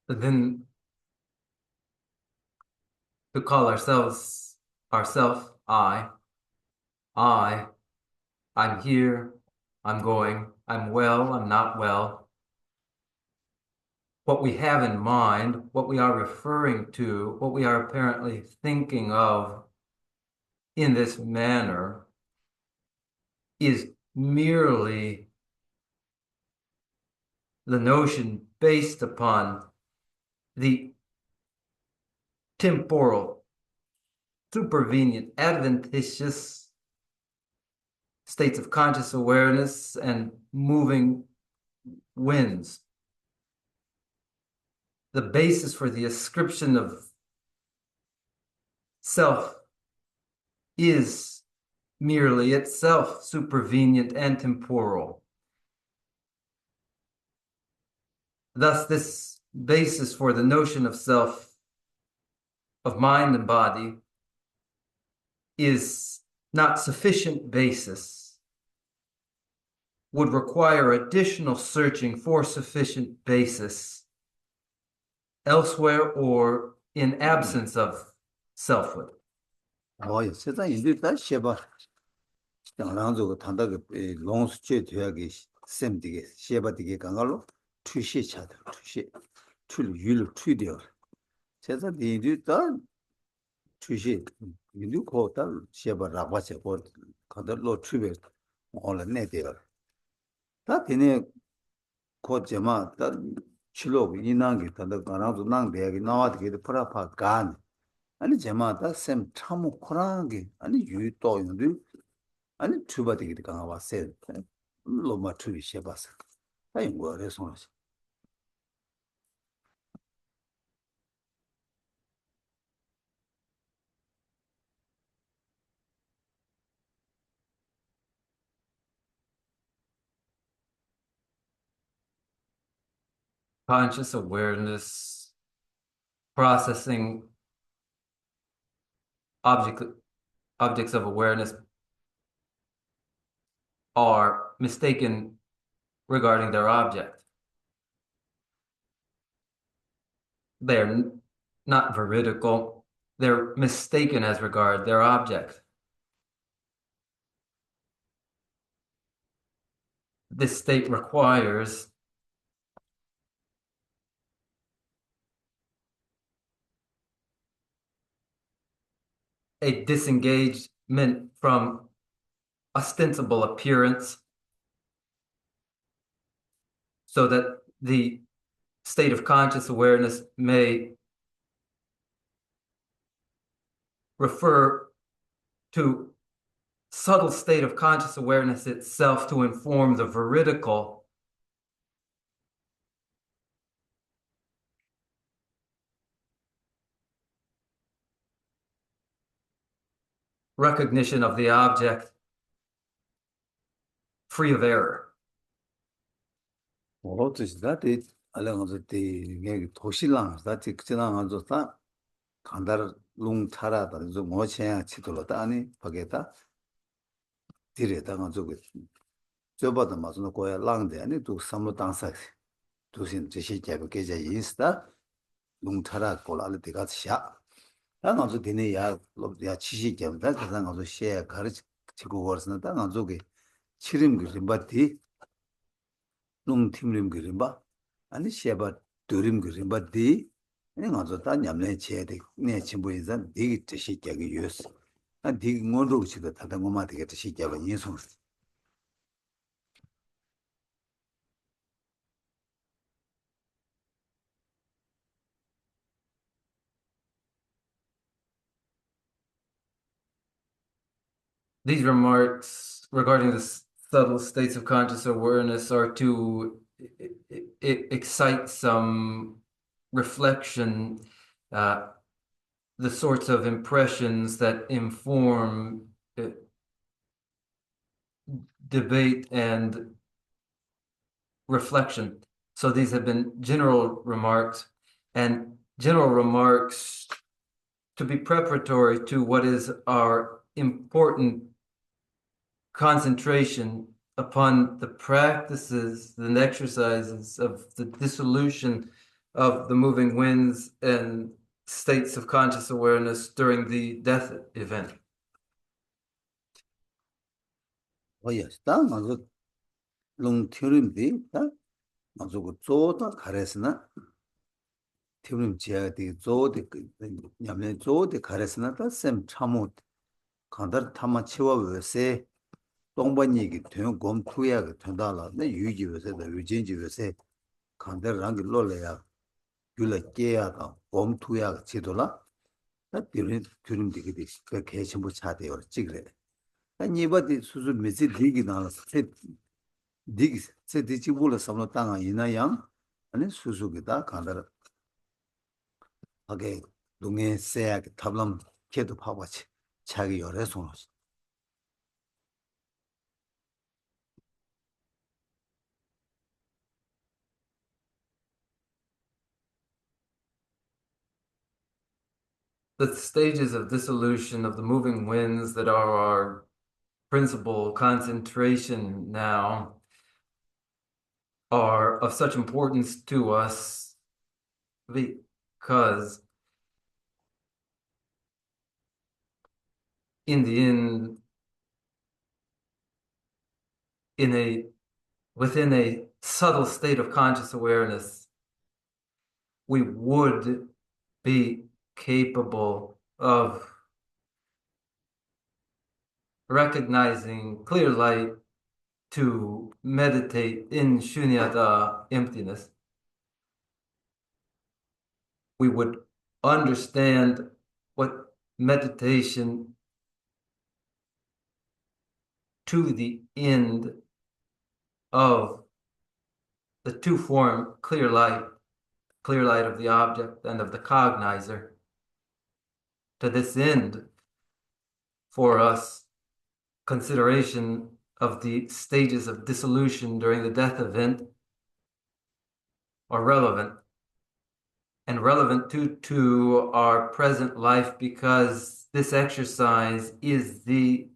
But then to call ourselves I'm here, I'm going, I'm well, I'm not well. What we have in mind, what we are referring to, what we are apparently thinking of in this manner is merely the notion based upon the temporal, supervenient, adventitious states of conscious awareness and moving winds. The basis for the ascription of self is merely itself supervenient and temporal. Thus, this basis for the notion of self, of mind and body, is not sufficient basis, would require additional searching for sufficient basis elsewhere or in absence of selfhood. 뭐야, 세상인데 다 쉐바. 당랑저가 단다게 롱스체 되게 셈디게 쉐바디게 강갈로 투시 차들 투시 출 율 투디어. 세상인데 다 투시 인도 코다 쉐바 라바체 고 가들로 투베 올라 내대요. 다 되네 코제마 다 칠로 이나게 단다 가나도 낭대게 나와게 프라파 간 아니 제마다 셈 참고 코라게 아니 유도 있는데 아니 투바되게 강아 왔어 로마 투비 쉐바스 아이 뭐래서 Conscious awareness, processing objects of awareness are mistaken regarding their object. They're not veridical. They're mistaken as regard their object. This state requires a disengagement from ostensible appearance so that the state of conscious awareness may refer to subtle state of conscious awareness itself to inform the veridical recognition of the object free of error. 어떻게 알아가지고 도시랑 다티 지나가서 다 간다를 롱 타라다 좀 뭐채야 치돌었다 아니 바게다 디레다가 저거 저보다 맞는 거야 랑데 아니 또 삼로 당사 두신这些 계자 인스타 롱 타라 콜알 데가 샤 나가서 되네 야 야 치시 겸다 가서 셰 가르치 치고 거스나 나가서게 치림 그림 바티 롱 팀림 그림 바 아니 셰바 드림 그림 바디 내가 저다 냠내 제대 내 친구이선 되게 뜻이게 요스 아 되게 뭐로 치다 다른 것만 되게 뜻이게 인성 These remarks regarding the subtle states of conscious awareness are to excite some reflection, the sorts of impressions that inform debate and reflection. So these have been general remarks, and general remarks to be preparatory to what is our important concentration upon the practices and exercises of the dissolution of the moving winds and states of conscious awareness during the death event. yes 다 맞아 롱 팀림디 다 맞아 그 조다 가레스나 팀림 제야디 조데 냠내 조데 가레스나 다셈 참못 간다 타마 치워버세 동반 얘기 되는 검투야 된다라 내 유지에서도 유진지에서 간다랑이 놀래야 귤레게야가 검투야 지도라 나 비린 귤림디게 그 개심부 차대요 찍래 아니 이바디 수수 메시 리기 나라서 디기 세 디치불을 삼로 땅아 이나양 아니 수수기다 간다라 하게 동에 세야 탑람 개도 파바치 자기 열에 손을 The stages of dissolution of the moving winds that are our principal concentration now are of such importance to us because in the end, within a subtle state of conscious awareness, we would be capable of recognizing clear light to meditate in shunyata, emptiness. We would understand what meditation to the end of the two-form clear light of the object and of the cognizer. To this end, for us, consideration of the stages of dissolution during the death event are relevant, and relevant to our present life because this exercise is the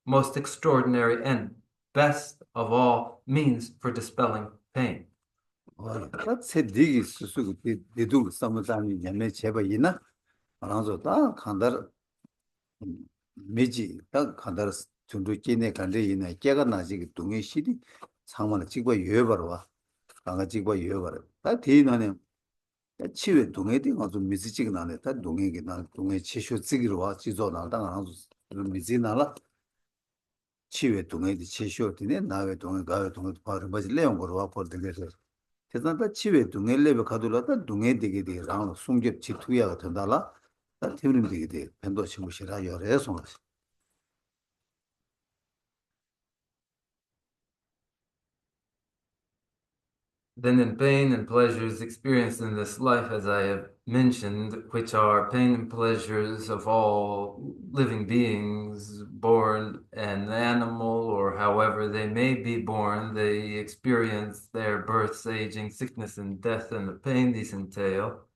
most extraordinary and best of all means for dispelling pain. 세 디기 수수 디두 삼자니 냠내 제바이나 알아서 다 간다 메지 딱 간다 준도 끼네 간데 이나 깨가 나지 동의 시리 상만을 찍고 여버려 와 강아 찍고 여버려 다 뒤나네 치외 동에 된 아주 미지직 나네 다 동에게 나 동에 치쇼 찍기로 와 지조 나다 아주 미지 나라 치외 동에 치쇼 되네 나외 동에 가외 동에 바로 맞을 내용 거로 와 버들게서 그래서 치외 동에 레베 가둘라다 동에 되게 되랑 숨겹 지투야 된다라 다 팀림들이 돼. 변도 친구시라 여러 송아시. Then in pain and pleasures experienced in this life, as I have mentioned, which are pain and pleasures of all living beings, born an animal or however they may be born, they experience their births, aging, sickness, and death, and the pain these entail.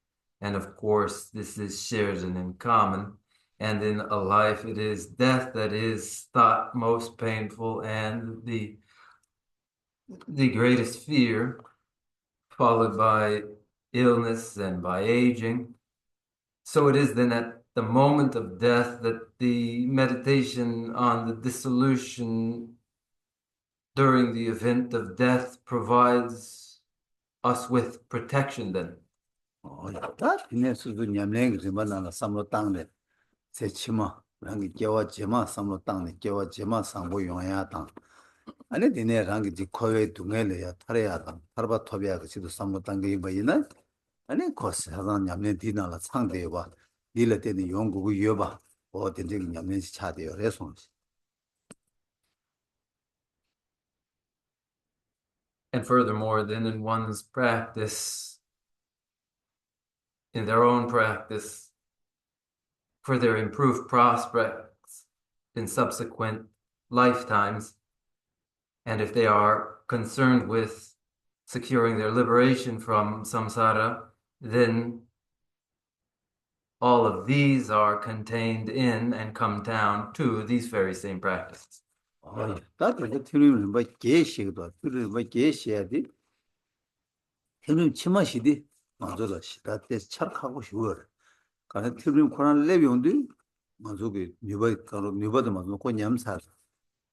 And of course, this is shared and in common. And in a life, it is death that is thought most painful and the greatest fear, followed by illness and by aging. So it is then at the moment of death that the meditation on the dissolution during the event of death provides us with protection then. 다 그냥 수도 냠랭이 좀 만나나 삼로 땅에 제 치마 랑이 겨와 제마 삼로 땅에 겨와 제마 상고 용해야 땅 아니 디네 랑이 디 코에 둥엘이야 타래야 땅 타르바 토비야 그치도 삼로 땅에 이바이나 아니 코스 하단 냠랭 디나라 상대와 딜레 때는 용국을 이어봐 어딘지 냠랭이 차대요 레송 And furthermore, then in one's practice, in their own practice, for their improved prospects in subsequent lifetimes, and if they are concerned with securing their liberation from samsara, then all of these are contained in and come down to these very same practices. 다 그렇게 틀리면 뭐 계시도 틀리면 뭐 계시야 돼 틀리면 치마시디 맞아라 시다 때 착하고 쉬워 가는 틀리면 코란 레비온디 맞고게 뉴바 가로 뉴바도 맞고 냠사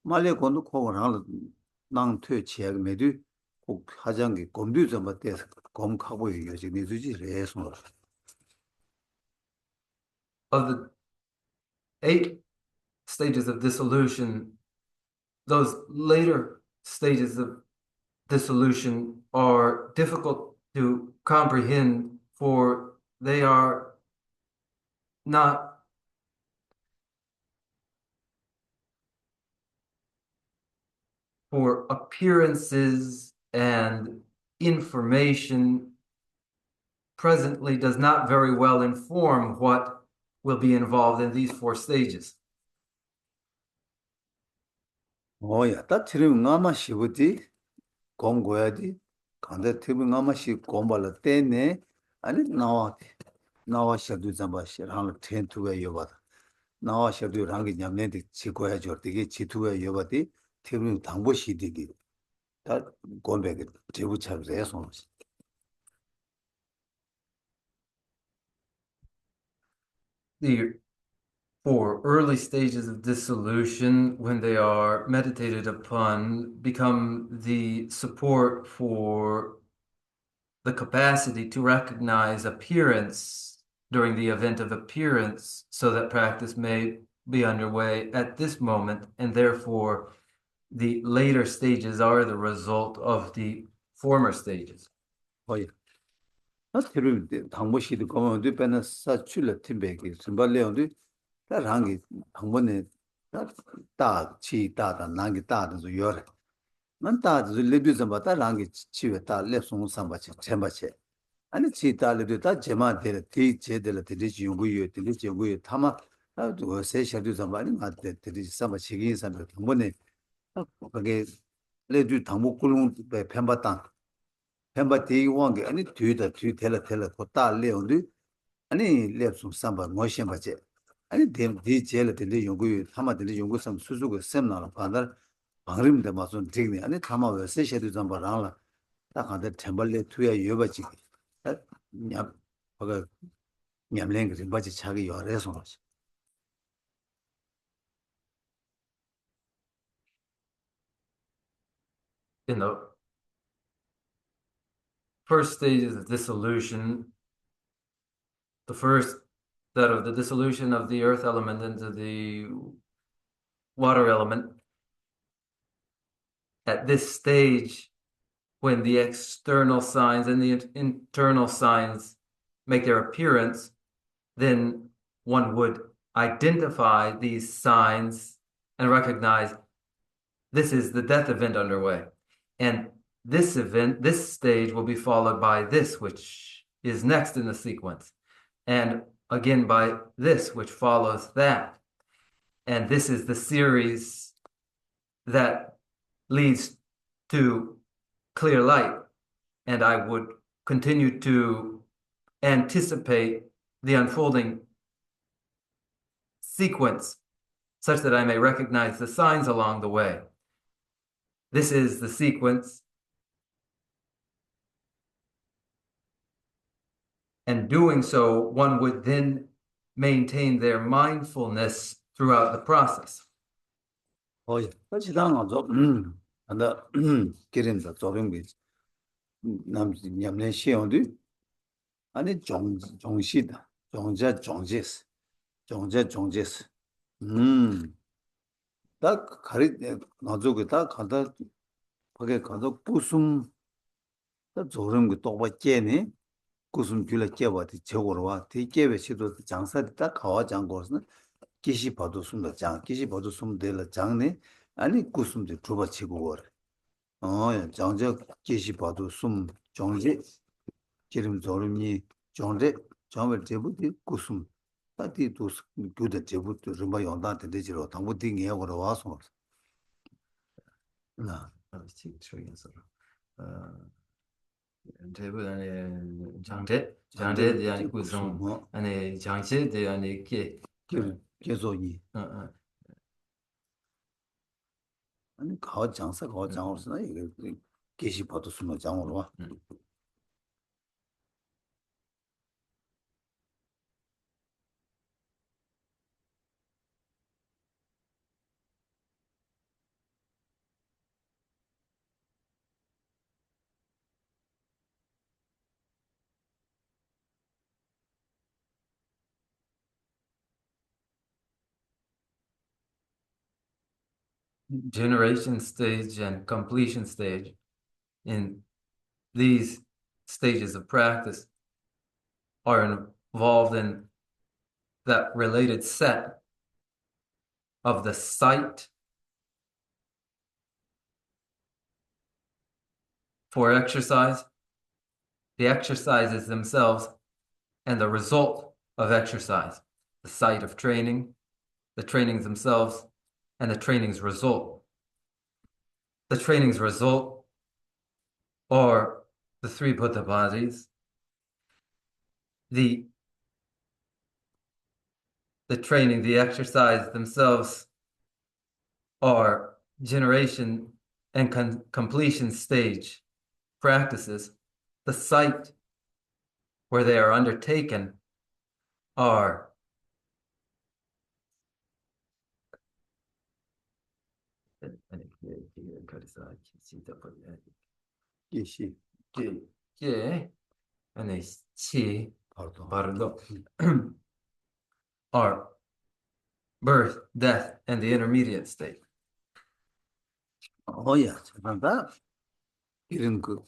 말레 건도 코고랑 낭퇴 지역 매두 꼭 하장기 검도 좀 맞대서 검하고 요지 내주지 레송 Of the 8 stages of dissolution, those later stages of dissolution are difficult to comprehend, for they are not for appearances and information presently does not very well inform what will be involved in these 4 stages. 야, 다 틀리면 아마 쉬우지 공고야지 간데 틀리면 아마 쉬 공발을 때네 아니 나와 셔도 잠바시 하나 텐투가 여바다 나와 셔도 랑게 냠네디 지고야 저되게 지투가 여바디 틀리면 당보시 되기 다 공백이 제부 차려서 The 4 early stages of dissolution, when they are meditated upon, become the support for the capacity to recognize appearance during the event of appearance, so that practice may be underway at this moment, and therefore the later stages are the result of the former stages. 나 틀리면 당보시도 거면 뒤에는 사출을 팀백이 선발레온도 다 랑게 당번에 다치 다다 난게 다도 요래 난 다도 레비좀 받다 랑게 치외 다 랩송 삼바치 쳔바치 아니 치달도 다 제마데 티 제들 되지 용구요 되지 용구요 타마 또 세셔도 삼바니 맞데 되지 삼바치기 삼바 당번에 그게 레주 당목 꿀ung 뱀바당 뱀바티 원게 아니 뒤다 뒤 텔라 고다 레온도 아니 랩송 삼바 모션바체 아니 디 제일 들리 연구 타마 들리 연구 좀 수수고 셈나라 반달 방림데 마선 되네 아니 타마 왜 세셔도 좀 봐라 딱 한데 템벌레 투야 여바지 냐 버가 냠랭 좀 바지 차기 열에서 In the first stages of dissolution, the first, that of the dissolution of the earth element into the water element, at this stage, when the external signs and the internal signs make their appearance, then one would identify these signs and recognize this is the death event underway. And this event, this stage will be followed by this, which is next in the sequence. And again by this, which follows that. And this is the series that leads to clear light. And I would continue to anticipate the unfolding sequence such that I may recognize the signs along the way. This is the sequence. And doing so, one would then maintain their mindfulness throughout the process. 예. 같이 당하죠. 안다 기름다 조림비. 냠내 시온도 아니 정시다. 정제스. 다 가리 나중에 다 간다. 거기 가서 부숨 다 조름 그 또바 깨네. 구숨 줄에 깨봐도 저거로 와. 대깨베 시도 장사를 딱 가와 장고서는 기시 봐도 숨도 장 기시 봐도 숨 될라 장네. 아니 구숨도 두바 치고 거래. 장저 기시 봐도 숨 정지 기름 조름이 정제 정을 제부디 구숨 따디도 교대 제부도 좀 용단데 되지로 당부 딩에 거로 와서 나 저기서 대부분 안에 장제 대한 구성 안에 장제 대한 이게 계속이 아니 가 장사 가 장으로서 이게 계시 봐도 숨어 장으로 와. generation stage and completion stage. In these stages of practice are involved in that related set of the sight for exercise, the exercises themselves, and the result of exercise, the sight of training, the trainings themselves, and the training's result. The training's result are the three Buddha bodies, the training, the exercise themselves are generation and completion stage practices. The site where they are undertaken are are birth, death, and the intermediate state. yeah, 맞다. 이런 그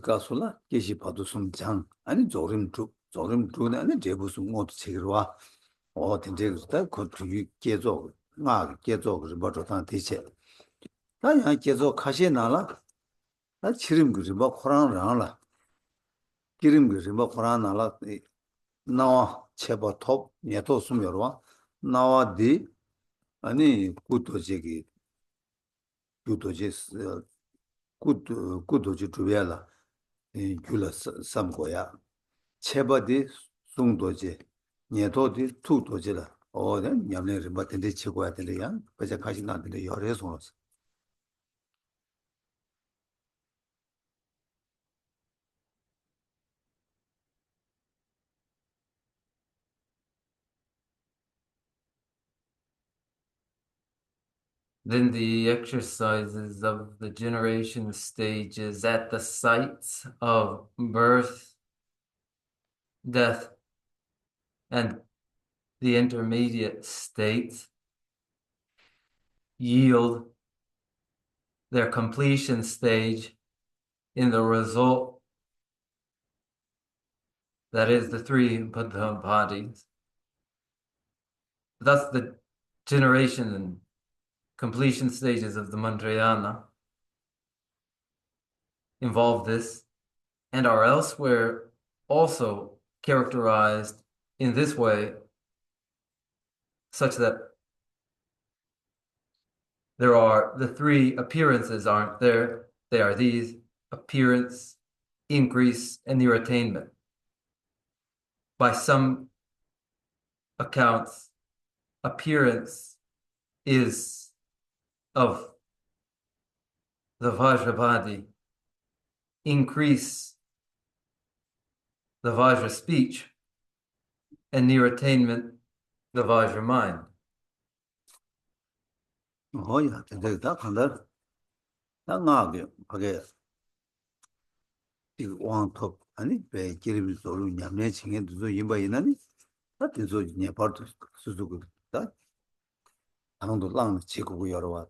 가수라 계시 봐도 숨장 아니 조림 주네 아니 제부숨 못 치기로와. 된제가 그 뒤 계속 계속 뭐저단 대체. 나야 계속 가시 나라. 나 치림 그지 뭐 코랑랑라. 기름 그지 뭐 코랑 나라. 나와 제바 톱 예도 숨여와. 나와디 아니 구도제기 구도제스 구도지 주변라 귤라 삼고야 체바디 송도제 예도디 투도제라 냠내를 받는데 치고야 되냐 그저 가시 나한테 열에 손었어. Then the exercises of the generation stages at the sites of birth, death, and the intermediate states yield their completion stage in the result that is the three Buddha bodies. thus the generation and completion stages of the Mantrayana involve this and are elsewhere also characterized in this way, such that there are the three appearances, aren't there? They are these: appearance, increase, and near attainment. By some accounts, appearance is of the Vajrabadi, increase the Vajra speech, and near attainment the Vajra mind. Oh yeah, that kind of that okay. 이 왕톱 아니 배 기름이 소로 냠내 칭에도 임바 있나니 같은 소리 네버도 수수고 다 당도 랑 지고 여러 왔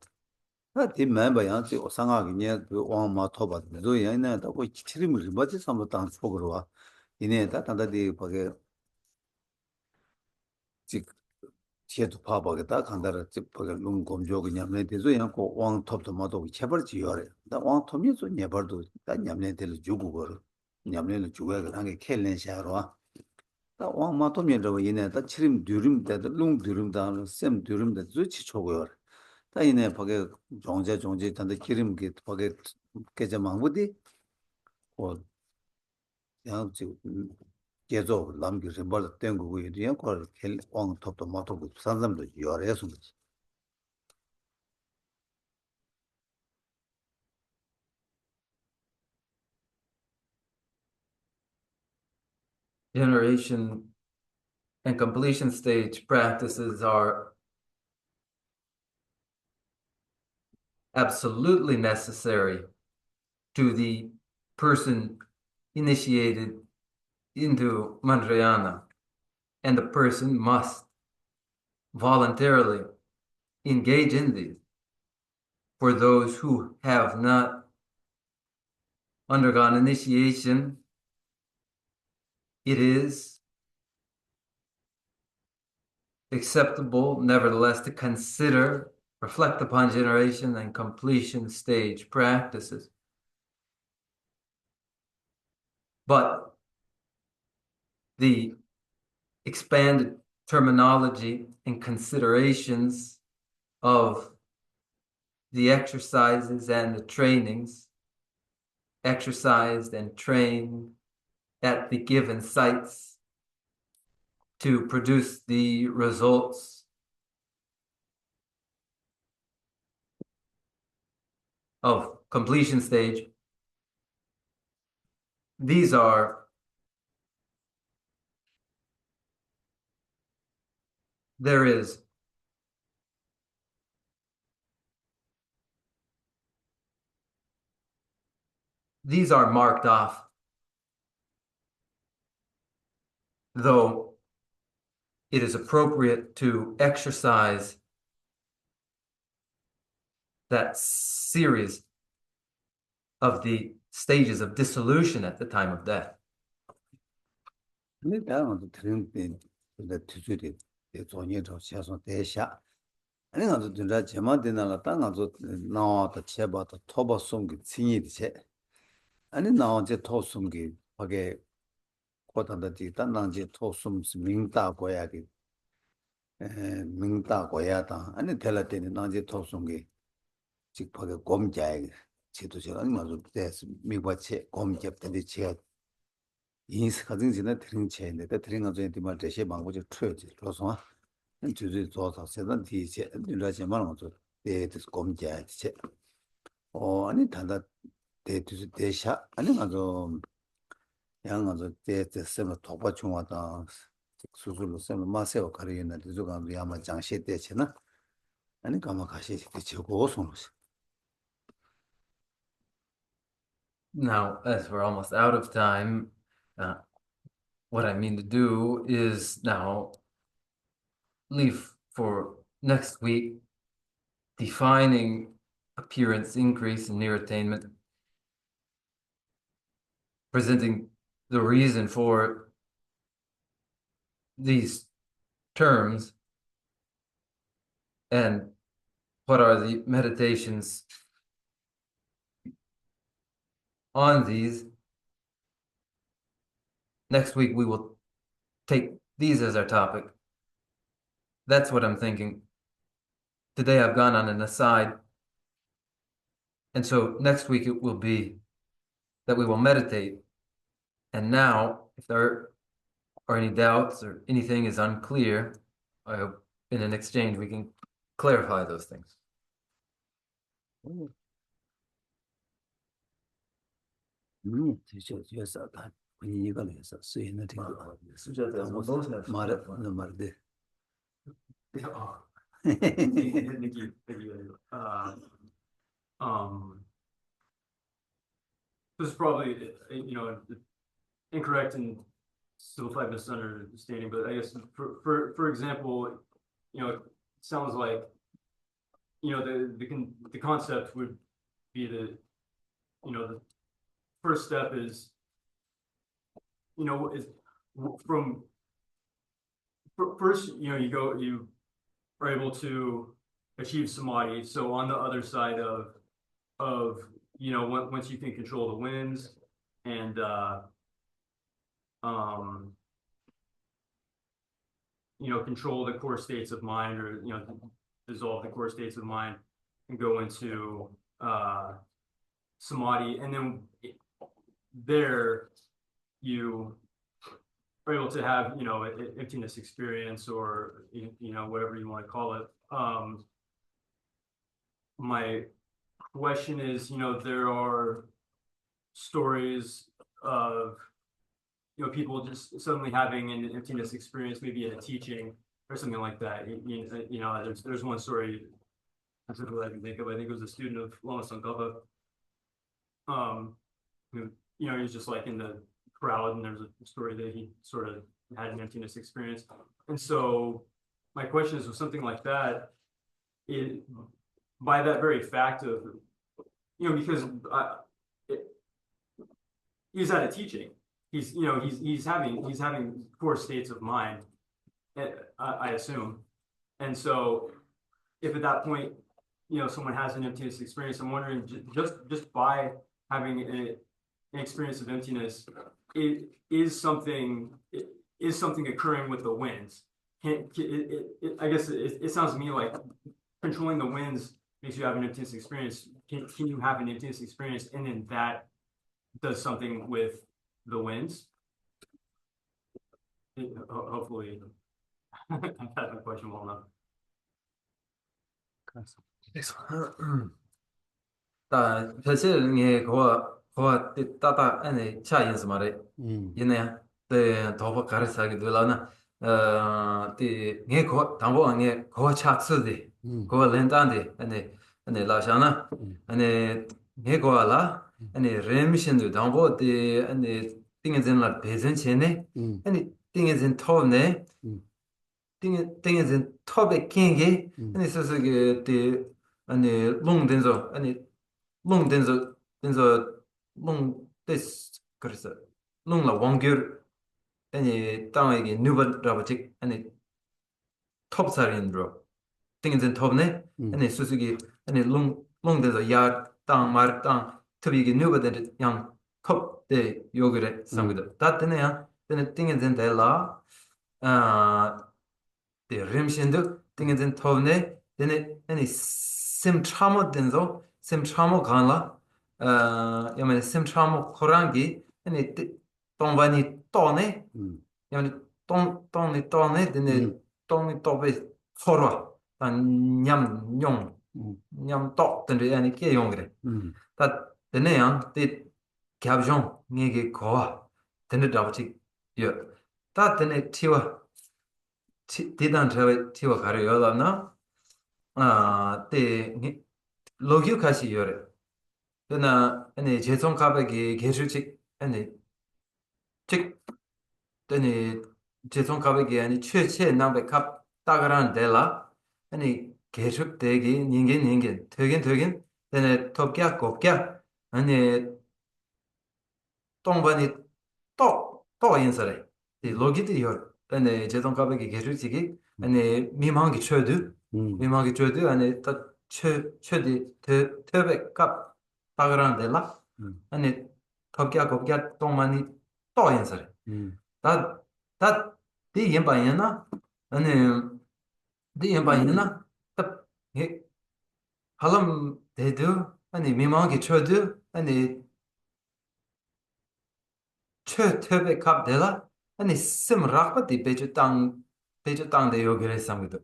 다디 멤버 양지 오상하게 네그 왕마 토바 조이나 다 거기 치림을 맞지 삼도 당 속으로 와 이네 다 단다디 버게 지 제도 파버게다 간다라 집 버게 룸 검조기 냠내 되죠 양고 왕톱도 마도 제벌지 여래 다 왕톱이 좀 네버도 다 냠내 될 주고 거를 냠내를 주고 한게 켈렌샤로 와 다 왕마도 면저 이네 다 치림 드림데 룸 드림다 셈 드림데 주치 초고요 다 이네 버게 종제 단데 기름게 버게 깨져 망부디 어 양지 계속 남기서 뭘 땡고 이디야 걸 왕톱도 마토고 산삼도 요래서 Generation and completion stage practices are absolutely necessary to the person initiated into Mantrayana, and the person must voluntarily engage in these. For those who have not undergone initiation, it is acceptable, nevertheless, to consider, reflect upon generation and completion stage practices. But the expanded terminology and considerations of the exercises and the trainings, exercised and trained at the given sites to produce the results of completion stage. These are these are marked off, though it is appropriate to exercise that series of the stages of dissolution at the time of death. 근데 다음은 드림데 근데 투주리 대존이도 세서 대샤 아니 가서 진짜 제만되나 땅가서 나와도 제바도 토바 송기 친이디체 아니 나와제 토송기 하게 고단다지 단단지 토숨 민다 고야기 민다 고야다 아니 텔라테니 나제 토송기 직하게 곰자에 지도者아니 가서 대스 미바체 곰잡던데 제 인스 가진 지나 드린 체인데 드린 가서 이제 말 대시 방법이 틀어지 그래서就是做到现在第一届，你来前嘛，我做就是公家的，哦，你谈到就是地下，你那种，像那种在什么头发中啊，当叔叔什么马赛克可以呢，就是讲要么讲些的钱呢，你干嘛开始的结果送了些？ Now, as we're almost out of time, what I mean to do is now leave for next week defining appearance, increase, and near attainment, presenting the reason for these terms, and what are the meditations on these. Next week, we will take these as our topic. That's what I'm thinking. Today, I've gone on an aside. And so next week, it will be that we will meditate. And now, if there are any doubts or anything is unclear, I hope in an exchange we can clarify those things. This is probably, incorrect and simplified misunderstanding, but I guess for example, it sounds like, the concept would be the first step is, is from first, you are able to achieve samadhi. So on the other side of once you can control the winds and control the core states of mind, or dissolve the core states of mind and go into samadhi, and then there you are able to have an emptiness experience, or whatever you want to call it. My question is, there are stories of people just suddenly having an emptiness experience, maybe in a teaching or something like that. There's one story specifically I can think of. I think it was a student of Lama Tsongkhapa, who he was just like in the crowd, and there's a story that he sort of had an emptiness experience. And so my question is, with something like that, by that very fact of, because he's at a teaching, he's having core states of mind, I assume. And so if at that point, someone has an emptiness experience, I'm wondering, just by having an experience of emptiness, it is something occurring with the winds. I guess it sounds to me like controlling the winds makes you have an emptiness experience. Can you have an emptiness experience and then that does something with the winds? Hopefully, I've had my question well enough. 사실 이게 그거 따다 안에 차이스 말에 이네 때 더버 가르사기 들라나 때 이게 그 담보 안에 그거 차츠데 그거 렌단데 안에 라샤나 안에 이게 그거라 안에 레미션도 담보 때 안에 띵에진라 배전체네 안에 띵에진 토네 띵에진 토베 킹게 안에 서서게 때 안에 롱된서 안에 롱된서 롱 this 그래서 롱라 왕겨 아니 땅에게 누버 라바틱 아니 톱살인드로 띵은 톱네 아니 수수기 아니 롱된서 야땅 마르땅 특히게 누버데 양 컵데 요그레 상기도 다트네야 근데 띵은 데라 데 림신도 띵은 톱네 데네 아니 심 참모 된서 심 참모 간라 야면 심 참모 코랑기 아니 동반이 또네 야면 동니 또네 데네 동니 또베 포로 냠용 냠또 데네 아니 깨용그래 다 데네야 데 갸브종 니게 거 데네 다버티 요다 데네 티와 디단 티와 가려 요다나 때 로규 가시 요래 그나 아니 재성 가백이 계실직 아니 즉 아니 재성 가백이 아니 최체 남백 갑 따가란 데라 아니 계속 되기 닌겐 되긴 되네 톱क्या 곱क्या 아니 동반이 또 인사래 이 로기도 요 아니 재성 가백이 계실직이 아니 미망이 쳐도 미망이 줘도 아니 더 최디 더베 값 바그란데라 아니 겁게 동만이 또 인서 다다 디 연바이나 아니 디 연바이나 딱 할람 대도 아니 미망이 줘도 아니 최töbe kap dela ani sim rakpa di peju tang de yogire samgido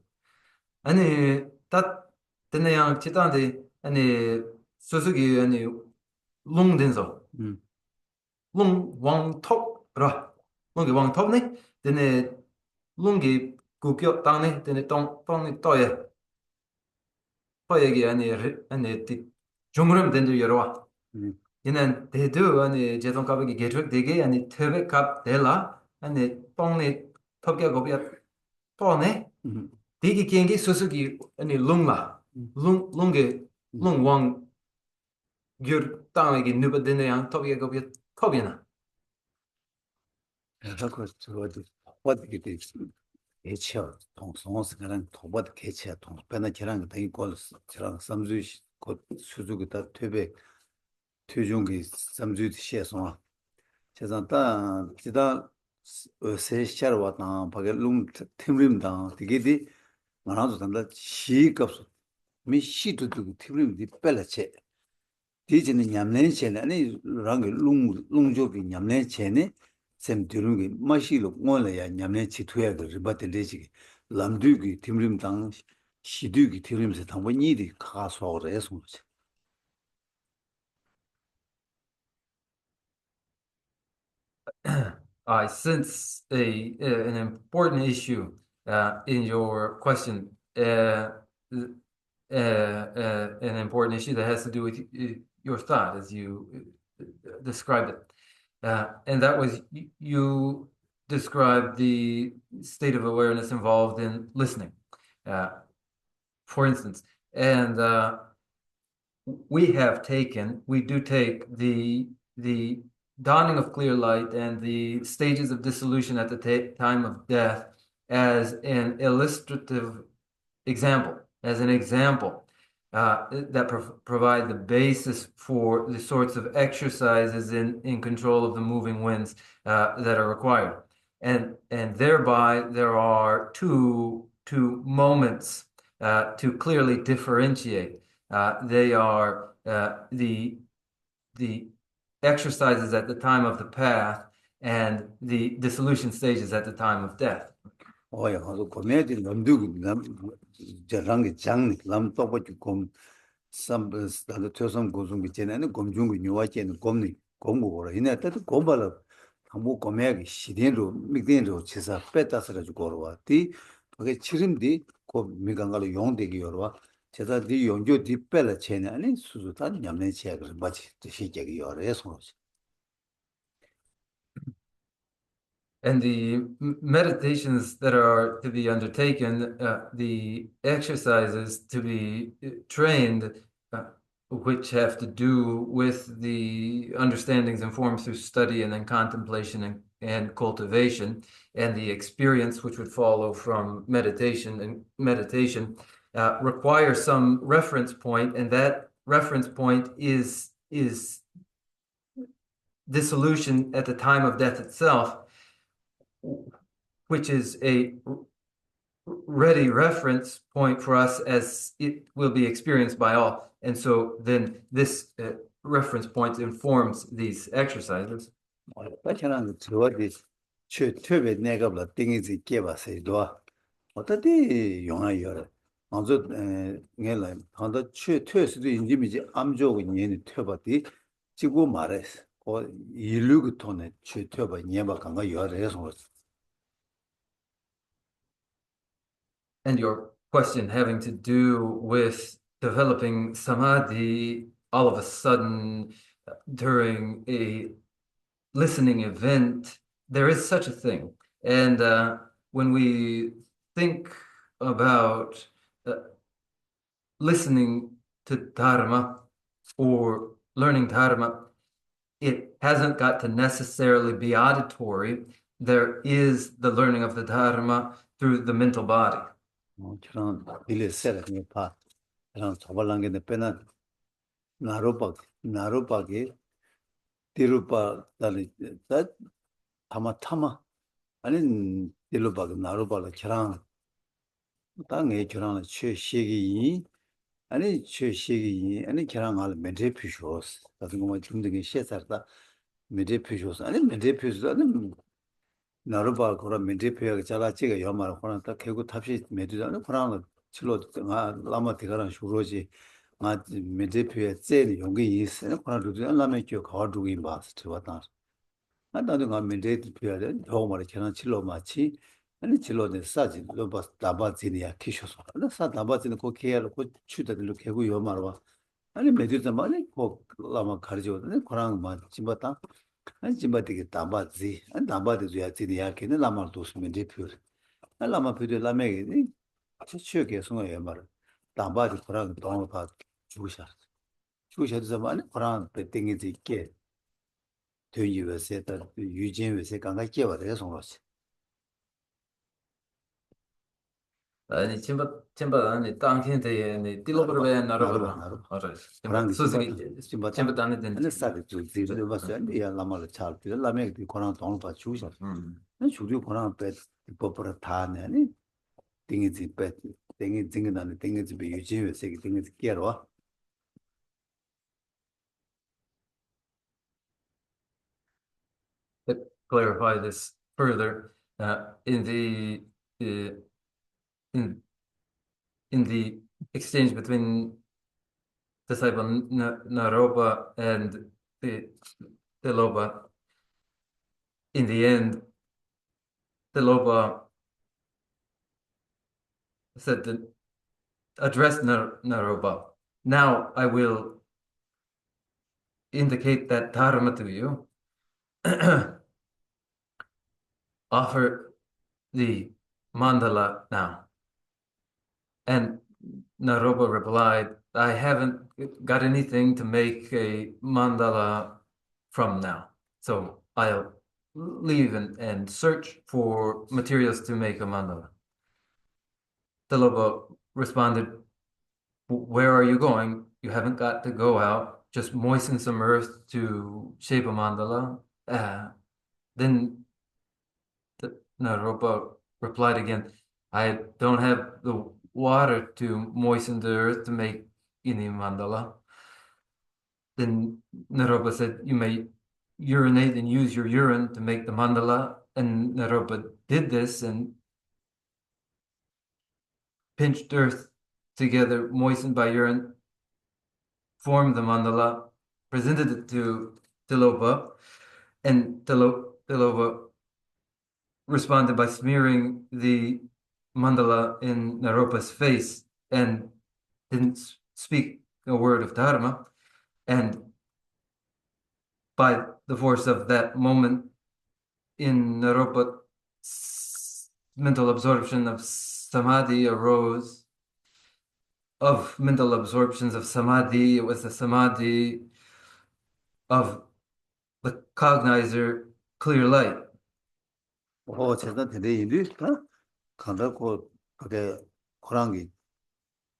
ani tat tene yang chitang de ani susugi ani lung denzo lung wang top ra lung wang top ne tene lung gi gukyo tang ne tene tong ni toye gi ani ti jungrum den de yorwa 얘는 대두 아니 제동 가격이 계속 되게 아니特别 값 될라 아니 똥네 턱게 거기야 또네 되게 기행기 수수기 아니 룽라 룽게 룽왕 겨 땅에게 누버드네 양 턱게 거기야 턱이나 그래서 저도 어떻게 되지? 개체 통성스 그런 도bat 개체 통변의 계란 되게 걸었어. 저랑 삼주시 곧 수주기다 퇴배 퇴중기 삼주시 시에서 제가 기다 세시차로 왔다 밖에 룸 팀림다 되게디 만화도 단다 시급소 미 시도 두고 팀림디 뺄라체 디지는 냠내체네 아니 랑게 룽조비 냠내체네 셈 드루기 마시로 몰래야 냠내치 투야도 리바텔레지 람두기 팀림당 시두기 팀림세 당번이디 가서로 해서 I sense an important issue in your question, an important issue that has to do with your thought as you described it. And that was you described the state of awareness involved in listening, for instance. And we do take the dawning of clear light and the stages of dissolution at the time of death as an illustrative example, as an example that provide the basis for the sorts of exercises in control of the moving winds that are required. And thereby there are two moments to clearly differentiate. They are the exercises at the time of the path and the dissolution stages at the time of death. 오야 가서 고메디 남두기 남 저랑게 장니 남 또버지 곰 삼버스 다도 표성 고중기 전에는 곰중기 뉴와제는 곰니 곰고라 이내 때도 곰발라 한부 고메기 시den로 미den로 치사 빼다서 가지고 걸어와 디 그게 치림디 고 미강가로 용되기 열어와 제가 디 용조 디 빼라 체네 아니 수수다 냠내 체가 마치 시제기 열어서 And the meditations that are to be undertaken, the exercises to be trained, which have to do with the understandings and forms through study and then contemplation and cultivation, and the experience which would follow from meditation require some reference point, and that reference point is dissolution at the time of death itself, which is a ready reference point for us as it will be experienced by all. And so then this reference point informs these exercises. 빠처럼 저어디 최트베 내가블 띵이지 깨바세도 어떻게 용하여 먼저 내가 한다 최트스도 인지미지 암조고 년이 퇴바디 지고 말했어 일루그 돈에 최트바 녀바 간가 열해서 And your question having to do with developing samadhi all of a sudden during a listening event, there is such a thing. And when we think about listening to Dharma or learning Dharma, it hasn't got to necessarily be auditory. There is the learning of the Dharma through the mental body. 저런 빌리 세라니 파 저런 저발랑게 빼는 나로박이 디루파 달리 다 타마 아니 디루박 나로박을 저랑 땅에 저랑 최시기 아니 최시기 아니 저랑 알 멘제 피쇼스 같은 거 중등에 시에서다 멘제 피쇼스 아니 멘제 피쇼스 아니 나로바 그런 멘제페가 잘라지가 여말 그런 딱 개고 탑시 메디자는 그런 칠로 라마 대가랑 슈로지 마 멘제페에 제일 용기 있어 그런 루드는 라면 쪽 가두기 마스터 왔다 나도 가 멘제페에 정말 저는 칠로 마치 아니 칠로는 사지 로바 다바지니야 키쇼서 나 다바지는 거 계열 고 추다들 개고 여말와 아니 메디자 말이 고 라마 가르죠는 그런 마 짐바다 아니 짐바되게 담바지 안 담바도 야 지리야 걔는 라마를 도스면 대표 라마 표도 라메기 치치게 송어야 말 담바지 그런 동을 봐 주셔서 많이 그런 배팅이 있게 되이버세 더 유진외세 강가 깨와 돼서 송어지 아니 침바 아니 땅天的 니 딜로버베 나로버 나로 알아 그런 침바 게 소스기 짐바 침바 안에 된 안에 사도 주지를 봤어요 야 라마를 잘 빌 라메기 그런 동을 봐 주셔 주류 그런 배 법으로 다 내니 띵이지 배 띵이 나는 띵이지 비 유진외세 띵이지 깨로 to clarify this further, in the in the exchange between disciple Naropa and the Loba, in the end, the Loba said to address Naropa. Now I will indicate that dharma to you. Offer the mandala now. And Naropa replied, I haven't got anything to make a mandala from now. So I'll leave and search for materials to make a mandala. Naropa responded, where are you going? You haven't got to go out. Just moisten some earth to shape a mandala. Then Naropa replied again, I don't have the water to moisten the earth to make any mandala. Then Naropa said, you may urinate and use your urine to make the mandala. And Naropa did this and pinched earth together, moistened by urine, formed the mandala, presented it to Tilopa, and Tilopa responded by smearing the mandala in Naropa's face and didn't speak a word of dharma. And by the force of that moment, in Naropa, mental absorption of samadhi arose. Of mental absorptions of samadhi, it was the samadhi of the cognizer, clear light. 제가 대대인데 간다고 그게 고랑이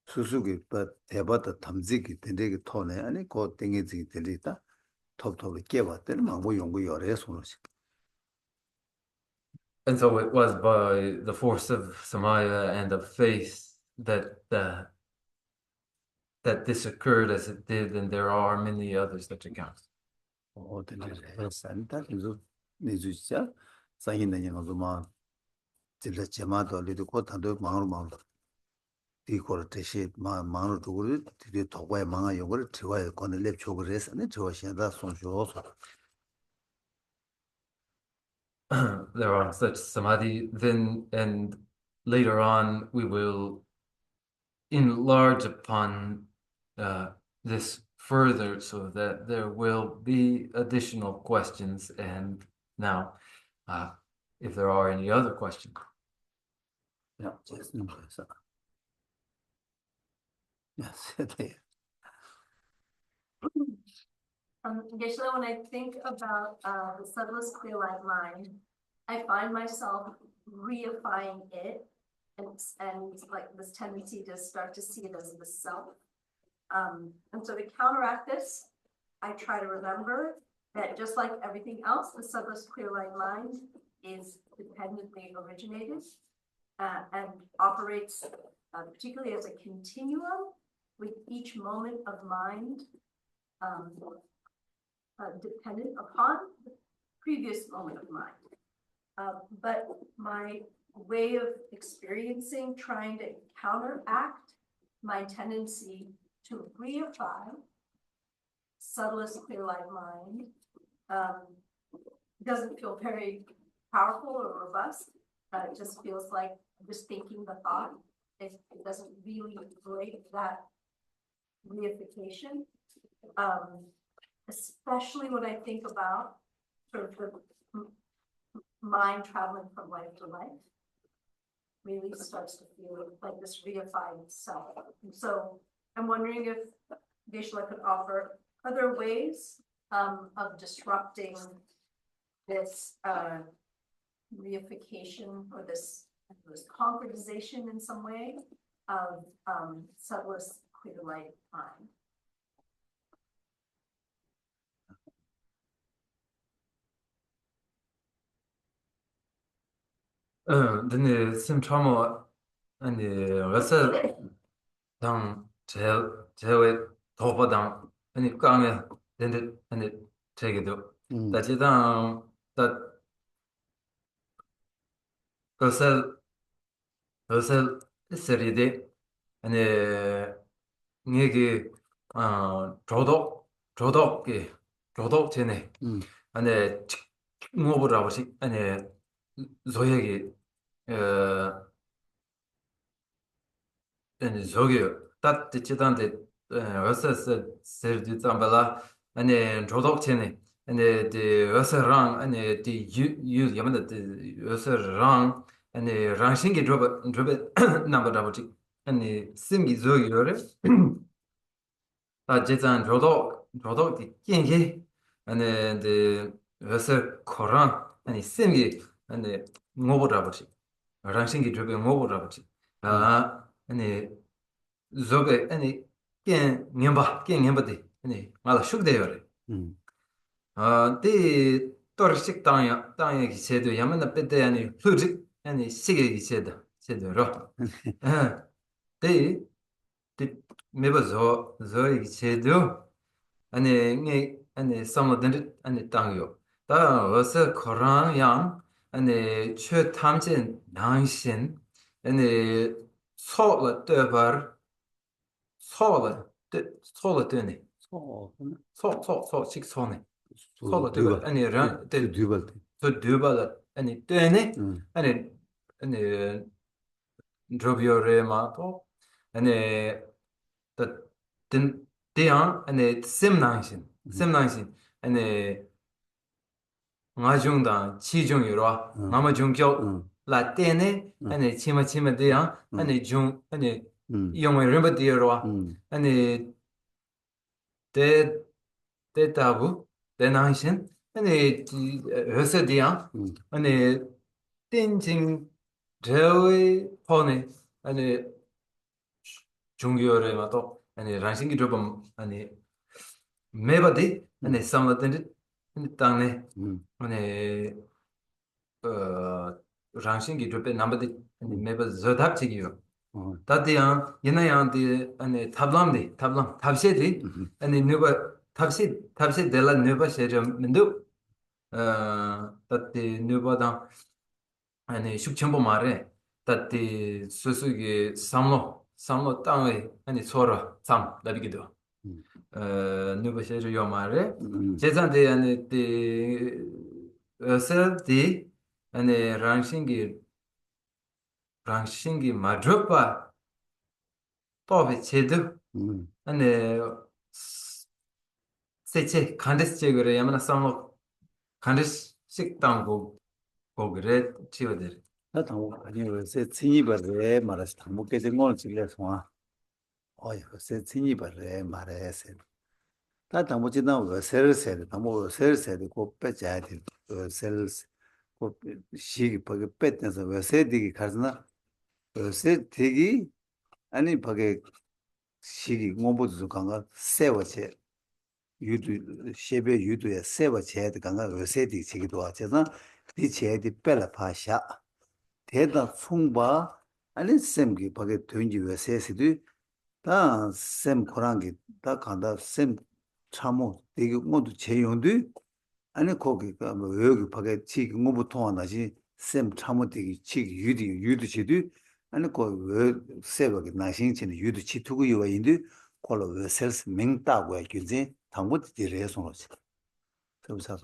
수수기 대바다 담지기 된데기 토네 아니 고 땡이지 들리다 톱톱을 깨봤더니 망고 용고 열에 손으시 And so it was by the force of samaya and of faith that that this occurred as it did, and there are many others that account. 산다 그래서 내주자 사인는 영어도만 진짜 제마도 리도 고탄도 망으로 이걸 대시 망으로 두고 뒤에 도과에 망아 요거를 들어야 거는 랩 쪽을 했으니 저 시에다 손줘서 There are such samadhi then, and later on we will enlarge upon this further so that there will be additional questions. And now, if there are any other questions. Yeah, just yes, Geshe-la, when I think about the subtlest clear light mind, I find myself reifying it and like this tendency to start to see it as the self. And so to counteract this, I try to remember that just like everything else, the subtlest clear light mind is dependently originated and operates particularly as a continuum with each moment of mind dependent upon the previous moment of mind. But my way of experiencing, trying to counteract my tendency to reify subtlest clear light mind doesn't feel very powerful or robust. It just feels like just thinking the thought. It doesn't really break that reification, especially when I think about sort of the mind traveling from life to life. Really starts to feel like this reified self. And so I'm wondering if Geshe-la could offer other ways of disrupting this reification or this concretization in some way of subtlest clear light mind. 근데 sim trauma 아니 어서 당 제외 도보당 아니 깡에 근데 아니 되게도 다지당 다 어서 세리데 아니 니게 조독 전에 아니 뭐보라고 아니 저에게 아니 저기 딱 지단데 어서서 세르디 담발라 아니 조독 전에 아니 데 어서랑 아니 유 야만데 어서랑 아니 랑싱기 드롭 넘버다보지 아니 심기 저기요레 다 지단 조독 dien게 아니 데 어서 코란 아니 심기 아니 뭐보다보지 랑싱기 드롭 뭐보다보지 아니 저게 아니 깬 년바데 아니 말아 슉대요레 데 또르식 땅에 기세도 야만나 빼대 아니 흐직 아니 시계 기세도로 데 메버저 저이 기세도 아니 삼어든 아니 땅요 다 어서 코란양 아니 최 탐진 양신 아니 소라 되버 소라 되네 소 식소네 소라 되버 아니 라 두발 아니 되네 아니 드로비오레마토 아니 든 대양 아니 심낭신 아니 나중다 치중이로 나마중교 라테네 아니 치마 대양 아니 중 아니 영어 렘바디로 아니 데이터부 대낭신 아니 회사디양 아니 땡징 저의 폰에 아니 중교레마도 아니 랑싱기 드롭 아니 메바디 아니 삼라데 아니 땅네 아니 랑싱기 드롭에 남바디 아니 메바 저답지기요 다디양 예나양디 아니 탑람 탑세디 아니 누바 탑시 델라 누바 셰점 민두 다디 누바당 아니 숙청보 말에 다디 수수기 삼로 땅에 아니 소라 삼 나비기도 누바 셰저 요 말에 제산데 아니 디 어서디 아니 랑싱기 마드로파 또베 제도 아니 세체 칸데스 그래 야마나 삼로 칸데스 식당 고그레 치워들 나도 아니 세 친이버레 말아서 담목게 된 거는 지금 소아 세 친이버레 말해서 다 담목지나 세르세르 담목 세르세르 고 빼자야 돼 셀스 고 시기 버게 뺏면서 왜 세디기 가르나 요새 되기 아니 밖에 시기 공부도 강가 세워체 유도 셰베 유도에 세워체의 강가 요새디 지기도 하잖아. 이 제디 뺄라 파샤 대다 풍바 아니 셈기 밖에 된지 요새시도 다셈 코랑기 다 간다 셈 참모 되게 모두 제용도 아니 거기가 뭐 여기 밖에 지금 뭐부 통하나지 셈 참모되기 지금 유디치도 아니 거왜 세버기 나신치는 유디치 투구 요인데 콜로 왜 셀스 맹다고 해주지 당부들이 레송로지 그래서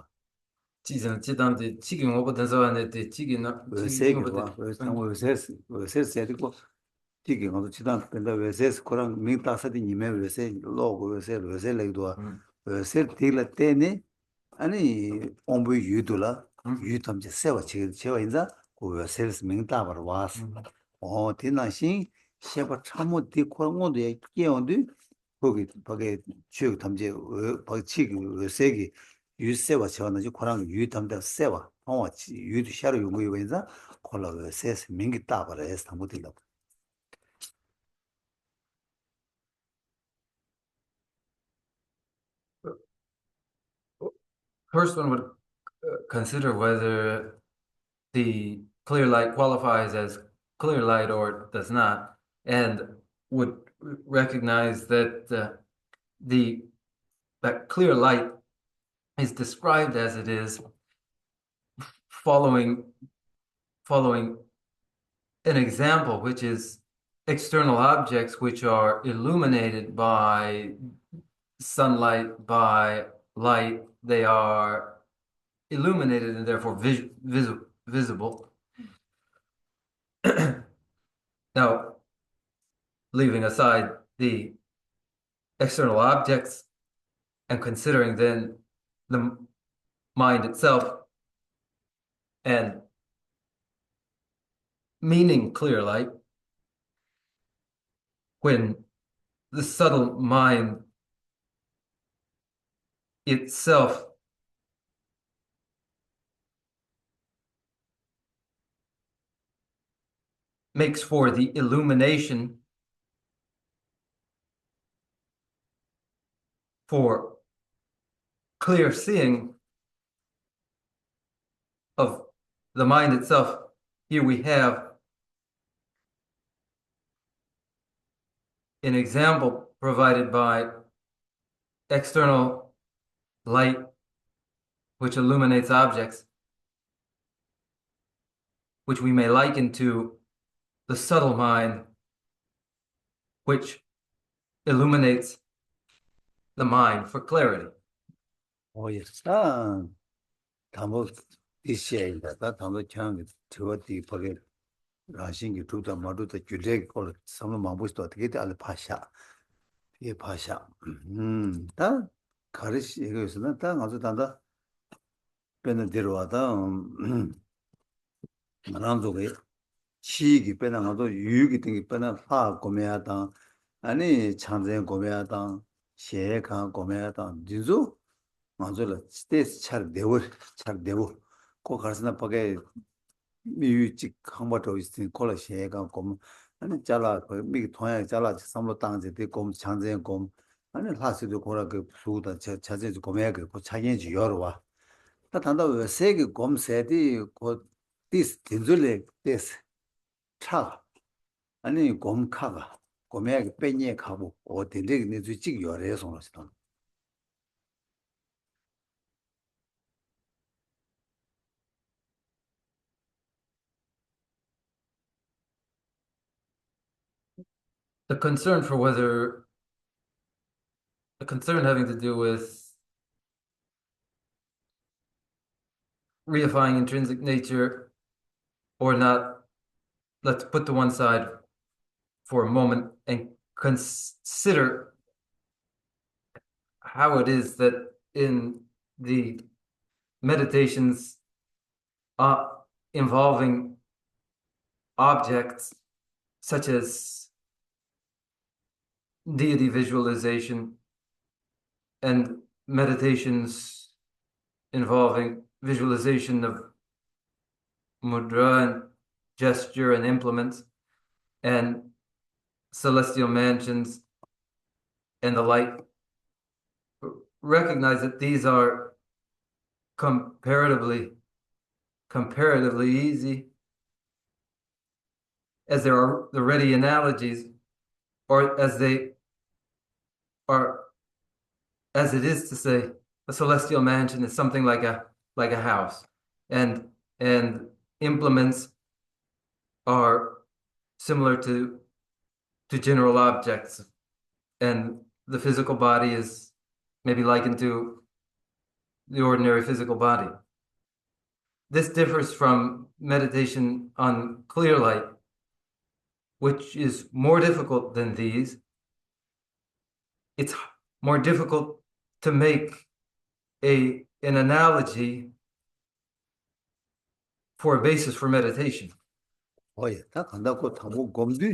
지금 지단데 지금 뭐 버튼 서는데 지금 왜 지금 세게 왜 상호 왜 셀스 해도 지금 아주 지단 근데 왜 셀스 코랑 맹다서디 님에 왜세 로고 왜세 레도 왜세 딜라 때네 아니 공부 유도라 유탐제 세워 지금 제가 인자 그 셀스 명다바로 와서 디나신 셰바 참모 디코랑도 얘기하는데 거기 주 탐제 거기 지금 세기 유세와 저는 코랑 유탐제 세와 유도 샤로 용거 인자 콜라 셀스 명기 따바로 해서 담보들라 first one would consider whether the clear light qualifies as clear light or does not, and would recognize that that clear light is described as it is following an example, which is external objects which are illuminated by sunlight, by light. They are illuminated and therefore visible. Now, leaving aside the external objects and considering then the mind itself and meaning clear light, when the subtle mind itself makes for the illumination for clear seeing of the mind itself. Here we have an example provided by external light which illuminates objects, which we may liken to the subtle mind which illuminates the mind for clarity. yes 담보 이시에다 담보 창 저디 버게 라신기 두다 마두다 줄레 걸 삼로 마부스도 어떻게 알 파샤 이 파샤 다 가르시 이거서는 다 가서 단다 배는 데려와다 만남족에 시기 배는 가도 유익이 된게 배는 파 고매하다 아니 창제 고매하다 시에가 고매하다 진주 맞을 스테이스 잘 되고 꼭 가서나 버게 미유직 항바도 있으니 콜라시에가 곰 아니 잘라 미 통해 잘라 삼로 땅제 되고 장제 곰 아니 하스도 고라 그 수다 자제 곰에 그 자연지 여러와 다 단다 왜 세계 곰세디 고 디스 딘줄레 디스 차 아니 곰카가 곰에 빼니에 가고 어디를 내주 찍 열에서 놓았어 The concern having to do with reifying intrinsic nature or not, let's put to one side for a moment and consider how it is that in the meditations involving objects such as deity visualization and meditations involving visualization of mudra and gesture and implements, and celestial mansions and the like, recognize that these are comparatively easy, as there are the ready analogies, or as they are, as it is to say, a celestial mansion is something like a house, and implements are similar to general objects, and the physical body is maybe likened to the ordinary physical body. This differs from meditation on clear light, which is more difficult than these. It's more difficult to make an analogy for a basis for meditation. 오예, 다 간다고 타고 곰도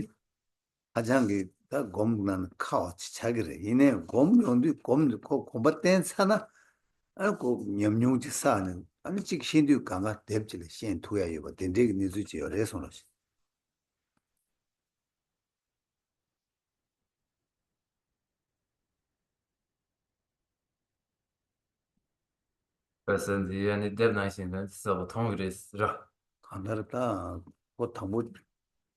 하장게 다 곰난 카오치 차기래. 이내 곰용도 곰바텐 사나 알고 염용지 사는 아니 직신도 강가 뎁질 신 투야요. 된데기 니즈지 어레소노시. 그래서 이제 아니 dev나이신은 서버 통그레스라 간다르다 고 타고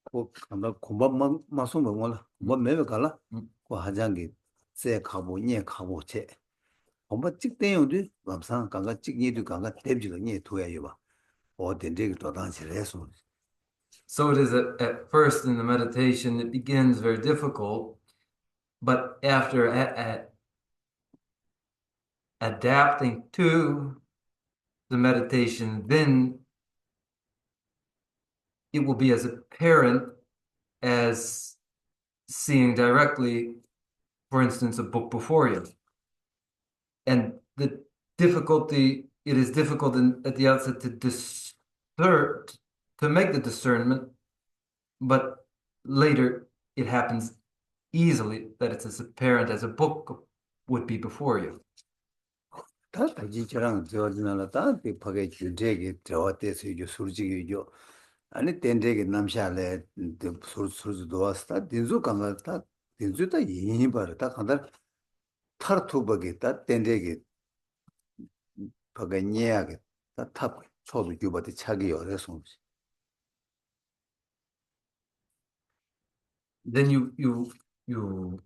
고 간다 곰바만 마소 먹어라. 뭐 매매 갈라? 고 하장게 세 가보 니 가보체. 곰바 찍대요도 감상 강가 찍니도 강가 뎁질 니 투야요. 된데기 또 당시래소. So it is at first in the meditation, it begins very difficult, but after adapting to the meditation, then it will be as apparent as seeing directly, for instance, a book before you. And the difficulty, it is difficult at the outset to make the discernment, but later it happens easily that it's as apparent as a book would be before you. 다 지처럼 저지나라다 비파게 주제게 저한테서 술지기죠. 아니 텐데게 남샤래 술도 왔다 딘주 강가다 딘주다 이니 바르다 간다 타르투버게다 텐데게 파가니야게 다탑 초도 규바데 차기 어려서 Then you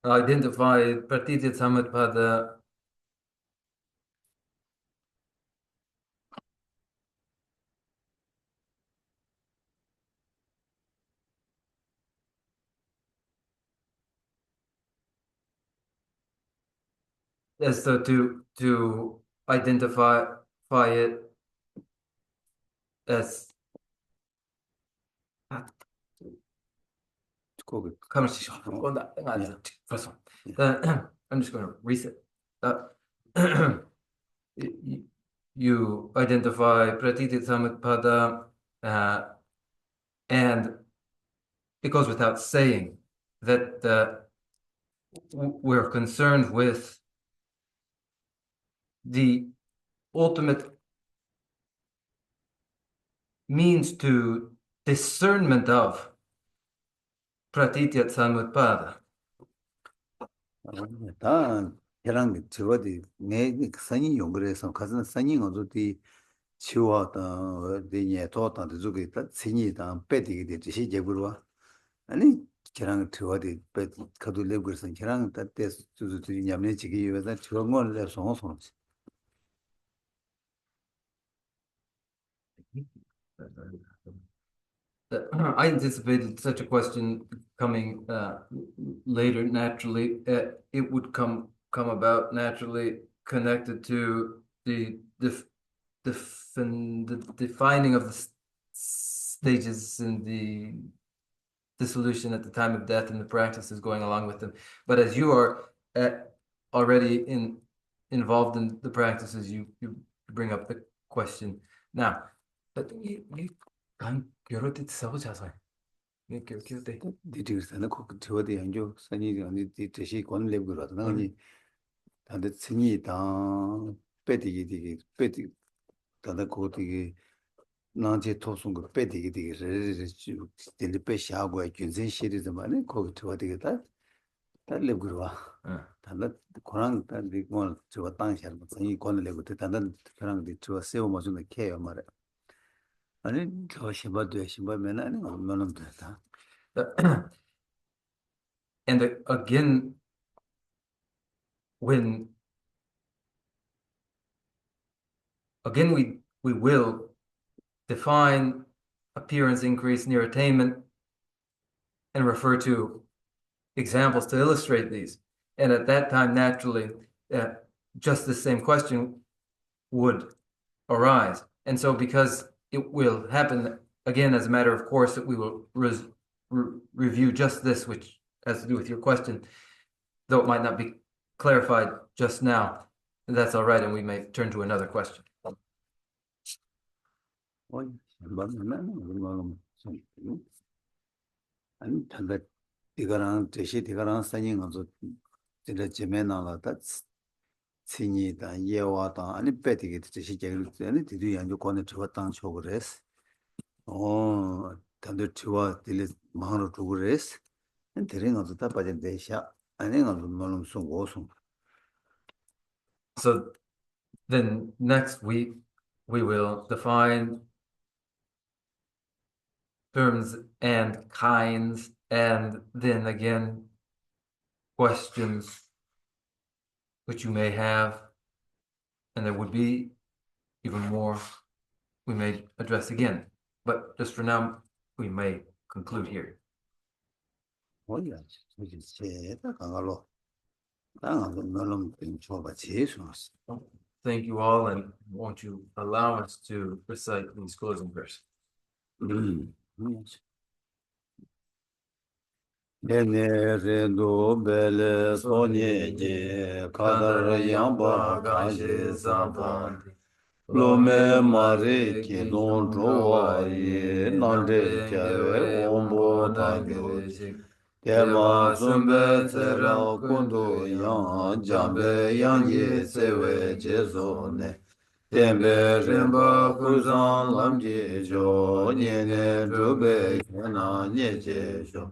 identify pratitya samutpada as though to identify it as conversation. First one. I'm just going to reset. You identify pratitya samutpada, and it goes without saying that we're concerned with the ultimate means to discernment of pratitya samutpada. 다 계랑 저거디 내 선이 용그래서 가서 선이 어디 치워다 어디에 도다도 저기 신이다 빼디게 되지 제부로 아니 계랑 저거디 빼 가도 레고서 계랑 때때 주주들이 냠내 지기 위해서 저런 걸 내서 손 I anticipated such a question coming later naturally. It would come about naturally connected to the defining of the stages in the dissolution at the time of death and the practices going along with them. But as you are already involved in the practices, you bring up the question now. But 디디스는 꼭 저어디 한조 선이 언니 뜻이 권례부로 나니 다들 신이 다 빼디기 빼디 다들 거기 난제 토송거 빼디기디기 딜리 빼샤고 균진 시리즈만에 거기 들어야 되겠다. 달래 그러와. 단다 고랑 단디 뭐 저 땅샤는 생이 권내고 단단 그랑 저 세워 맞는 케어 말에. 아니 저 심바도 심바면 아니 얼마나 됐다. And again, when we will define appearance increase near attainment and refer to examples to illustrate these. And at that time, naturally, just the same question would arise. And so because it will happen again as a matter of course that we will review just this, which has to do with your question, though it might not be clarified just now, that's all right, and we may turn to another question. 아니 단다 이거랑 대시 이거랑 사진 가서 진짜 지면나라다 신이다 예와다 아니 빼디게 대시 제일 전에 뒤도 연구 권에 들어갔던 초그레스 단들 치와 딜리 마음으로 두그레스 엔테링 가서 다 빠진 대샤 아니 가서 말음 송고송 So then next week we will define terms and kinds, and then again questions which you may have, and there would be even more we may address again, but just for now we may conclude here. 뭐야 저기 제다 강가로 당하고 말음 좀 제수 Thank you all, and won't you allow us to recite these closing verses? Nere bele sonye je kadar yamba kanshi sampan Lome mare ki don rowa ye nande kyawe ombo tangyo Tema sumbe tsera kundu yang jambe yang ye sewe jeso ne Tembe rinpa kuzan lam je jo Nyene drube kena nye je jo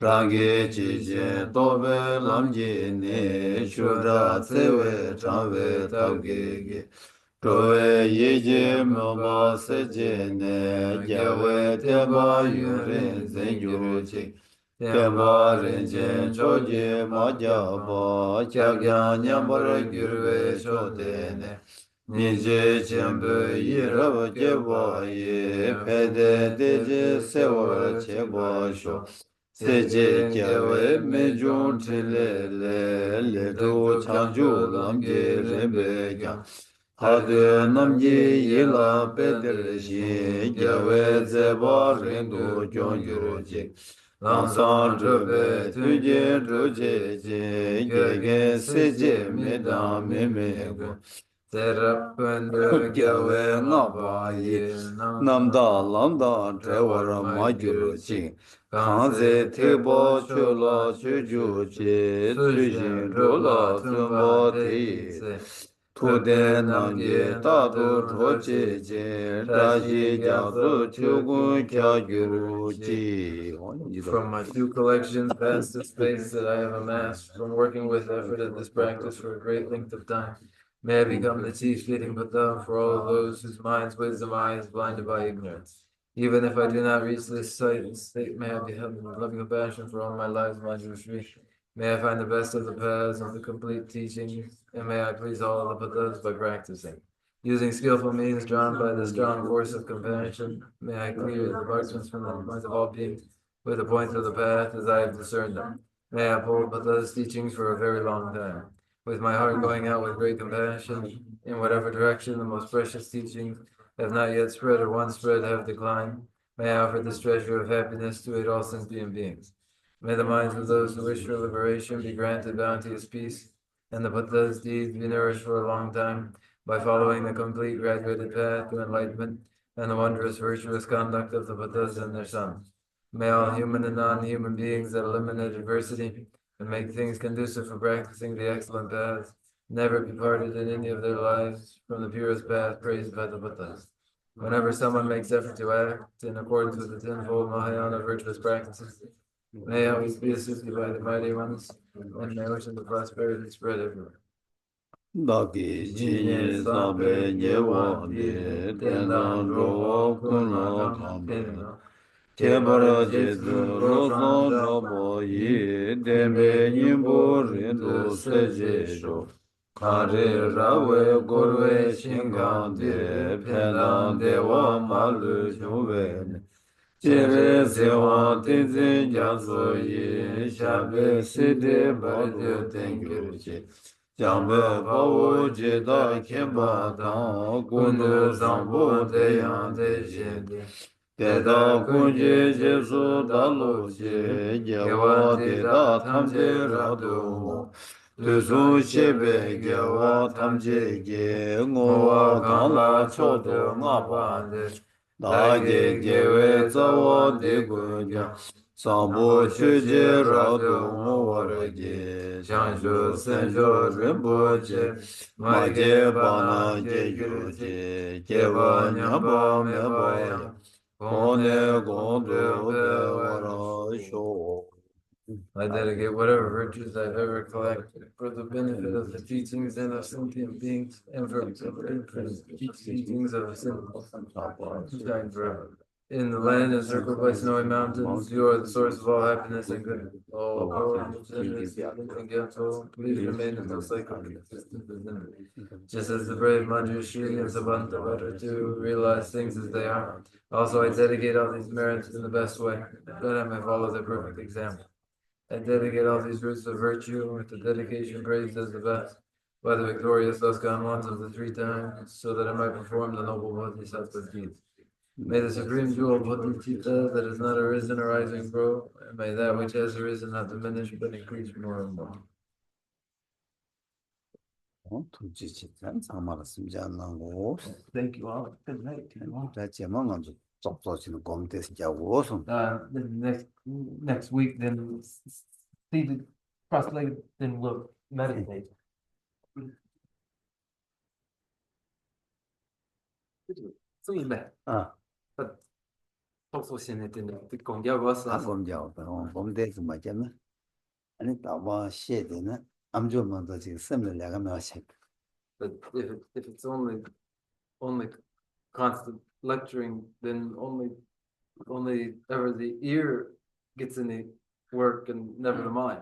Rangi chi je tobe lam je ne Shura tsewe chanwe tabge ge Towe ye je mba se je ne Gyawe teba yurin zen yu chik Temba rin jen cho je ma jaba Kyagyan nyambar gyurwe cho de ne Nije chenpe yirab jeba ye Pede deje sewa cheba sho Seje kyawe me jun trile le do chanju lamge rembe kya Hade namye yela peder shi Kyawe zeba rindu kyon gyur jik Lansan drube tuje druje je Gege seje me dam me me go Terapende kyawe ngaba ye Namda lamda trewara ma gyur jik Kanze tebo chola chuju che Sujin rola tumba te se Tude namge tatu roche che Rashi jasu chugun kya gyuru chi From my few collections, vast the space that I have amassed, from working with effort at this practice for a great length of time, may I become the chief fitting Buddha for all those whose minds' wisdom eye is blinded by ignorance. Even if I do not reach this state, may I be held with loving compassion for all my lives, my Jewish. May I find the best of the paths of the complete teaching, and may I please all the Buddhas by practicing. Using skillful means drawn by the strong force of compassion, may I clear the darkness from the minds of all beings with the points of the path as I have discerned them. May I uphold Buddha's teachings for a very long time, with my heart going out with great compassion in whatever direction the most precious teachings have not yet spread or once spread have declined. May I offer this treasure of happiness to aid all sentient beings. May the minds of those who wish for liberation be granted bounteous peace, and the Buddha's deeds be nourished for a long time by following the complete graduated path to enlightenment and the wondrous virtuous conduct of the Buddhas and their sons. May all human and non-human beings that eliminate adversity and make things conducive for practicing the excellent paths never be parted in any of their lives from the purest path praised by the Buddhas. Whenever someone makes effort to act in accordance with the tenfold Mahayana virtuous practices, may always be assisted by the mighty ones, and may ocean of prosperity spread everywhere. Daki Chini Sabe Nyewa De Tendan Ro Kunla Kambe Kebara Jesu Rosan Robo Yi Dembe Nyimbo Rindu Sejesho Kare Rawe Gorwe Shingande Pendan Dewa Malu Juve Jere Sewa Tenzin Janso Yi Shabe Side Badu Tengyuchi Jambe Bawo Jeda Kemba Dang Gundu Zambo Deyan Dejende Deda Kunje Jesu Dalo Je Gewa Deda Tamje Rado Tuzu Shebe Gewa Tamje Ge Ngowa Gangla Chodo Ngabande Dage Gewe Zawa Degunya Sambo Chuje Rado Ngowarage Shanshu Senjo Rinpoche Maje Bana Je Yuje Geva Nyamba Mebaya Kone Gondo Devara Sho I dedicate whatever virtues I've ever collected for the benefit of the teachings and of sentient beings, and for the teachings of shine forever. In the land encircled by snowy mountains, you are the source of all happiness and good. Oh, powerful, generous, and gentle, please remain in the cycle of existence within me. Just as the brave Manjushri and Sabanta better to realize things as they are. Also, I dedicate all these merits in the best way, that I may follow their perfect example. I dedicate all these roots of virtue with the dedication praised as the best by the victorious thus gone ones of the three times, so that I might perform the noble Bodhisattva deeds. May the supreme jewel Bodhicitta that has not arisen arise and grow, and may that which has arisen not diminish but increase more and more. Thank you all. Good night. Next week, then see the cross-legged, then look, meditate. But if it's only constant lecturing, then only ever the ear gets any work and never the mind.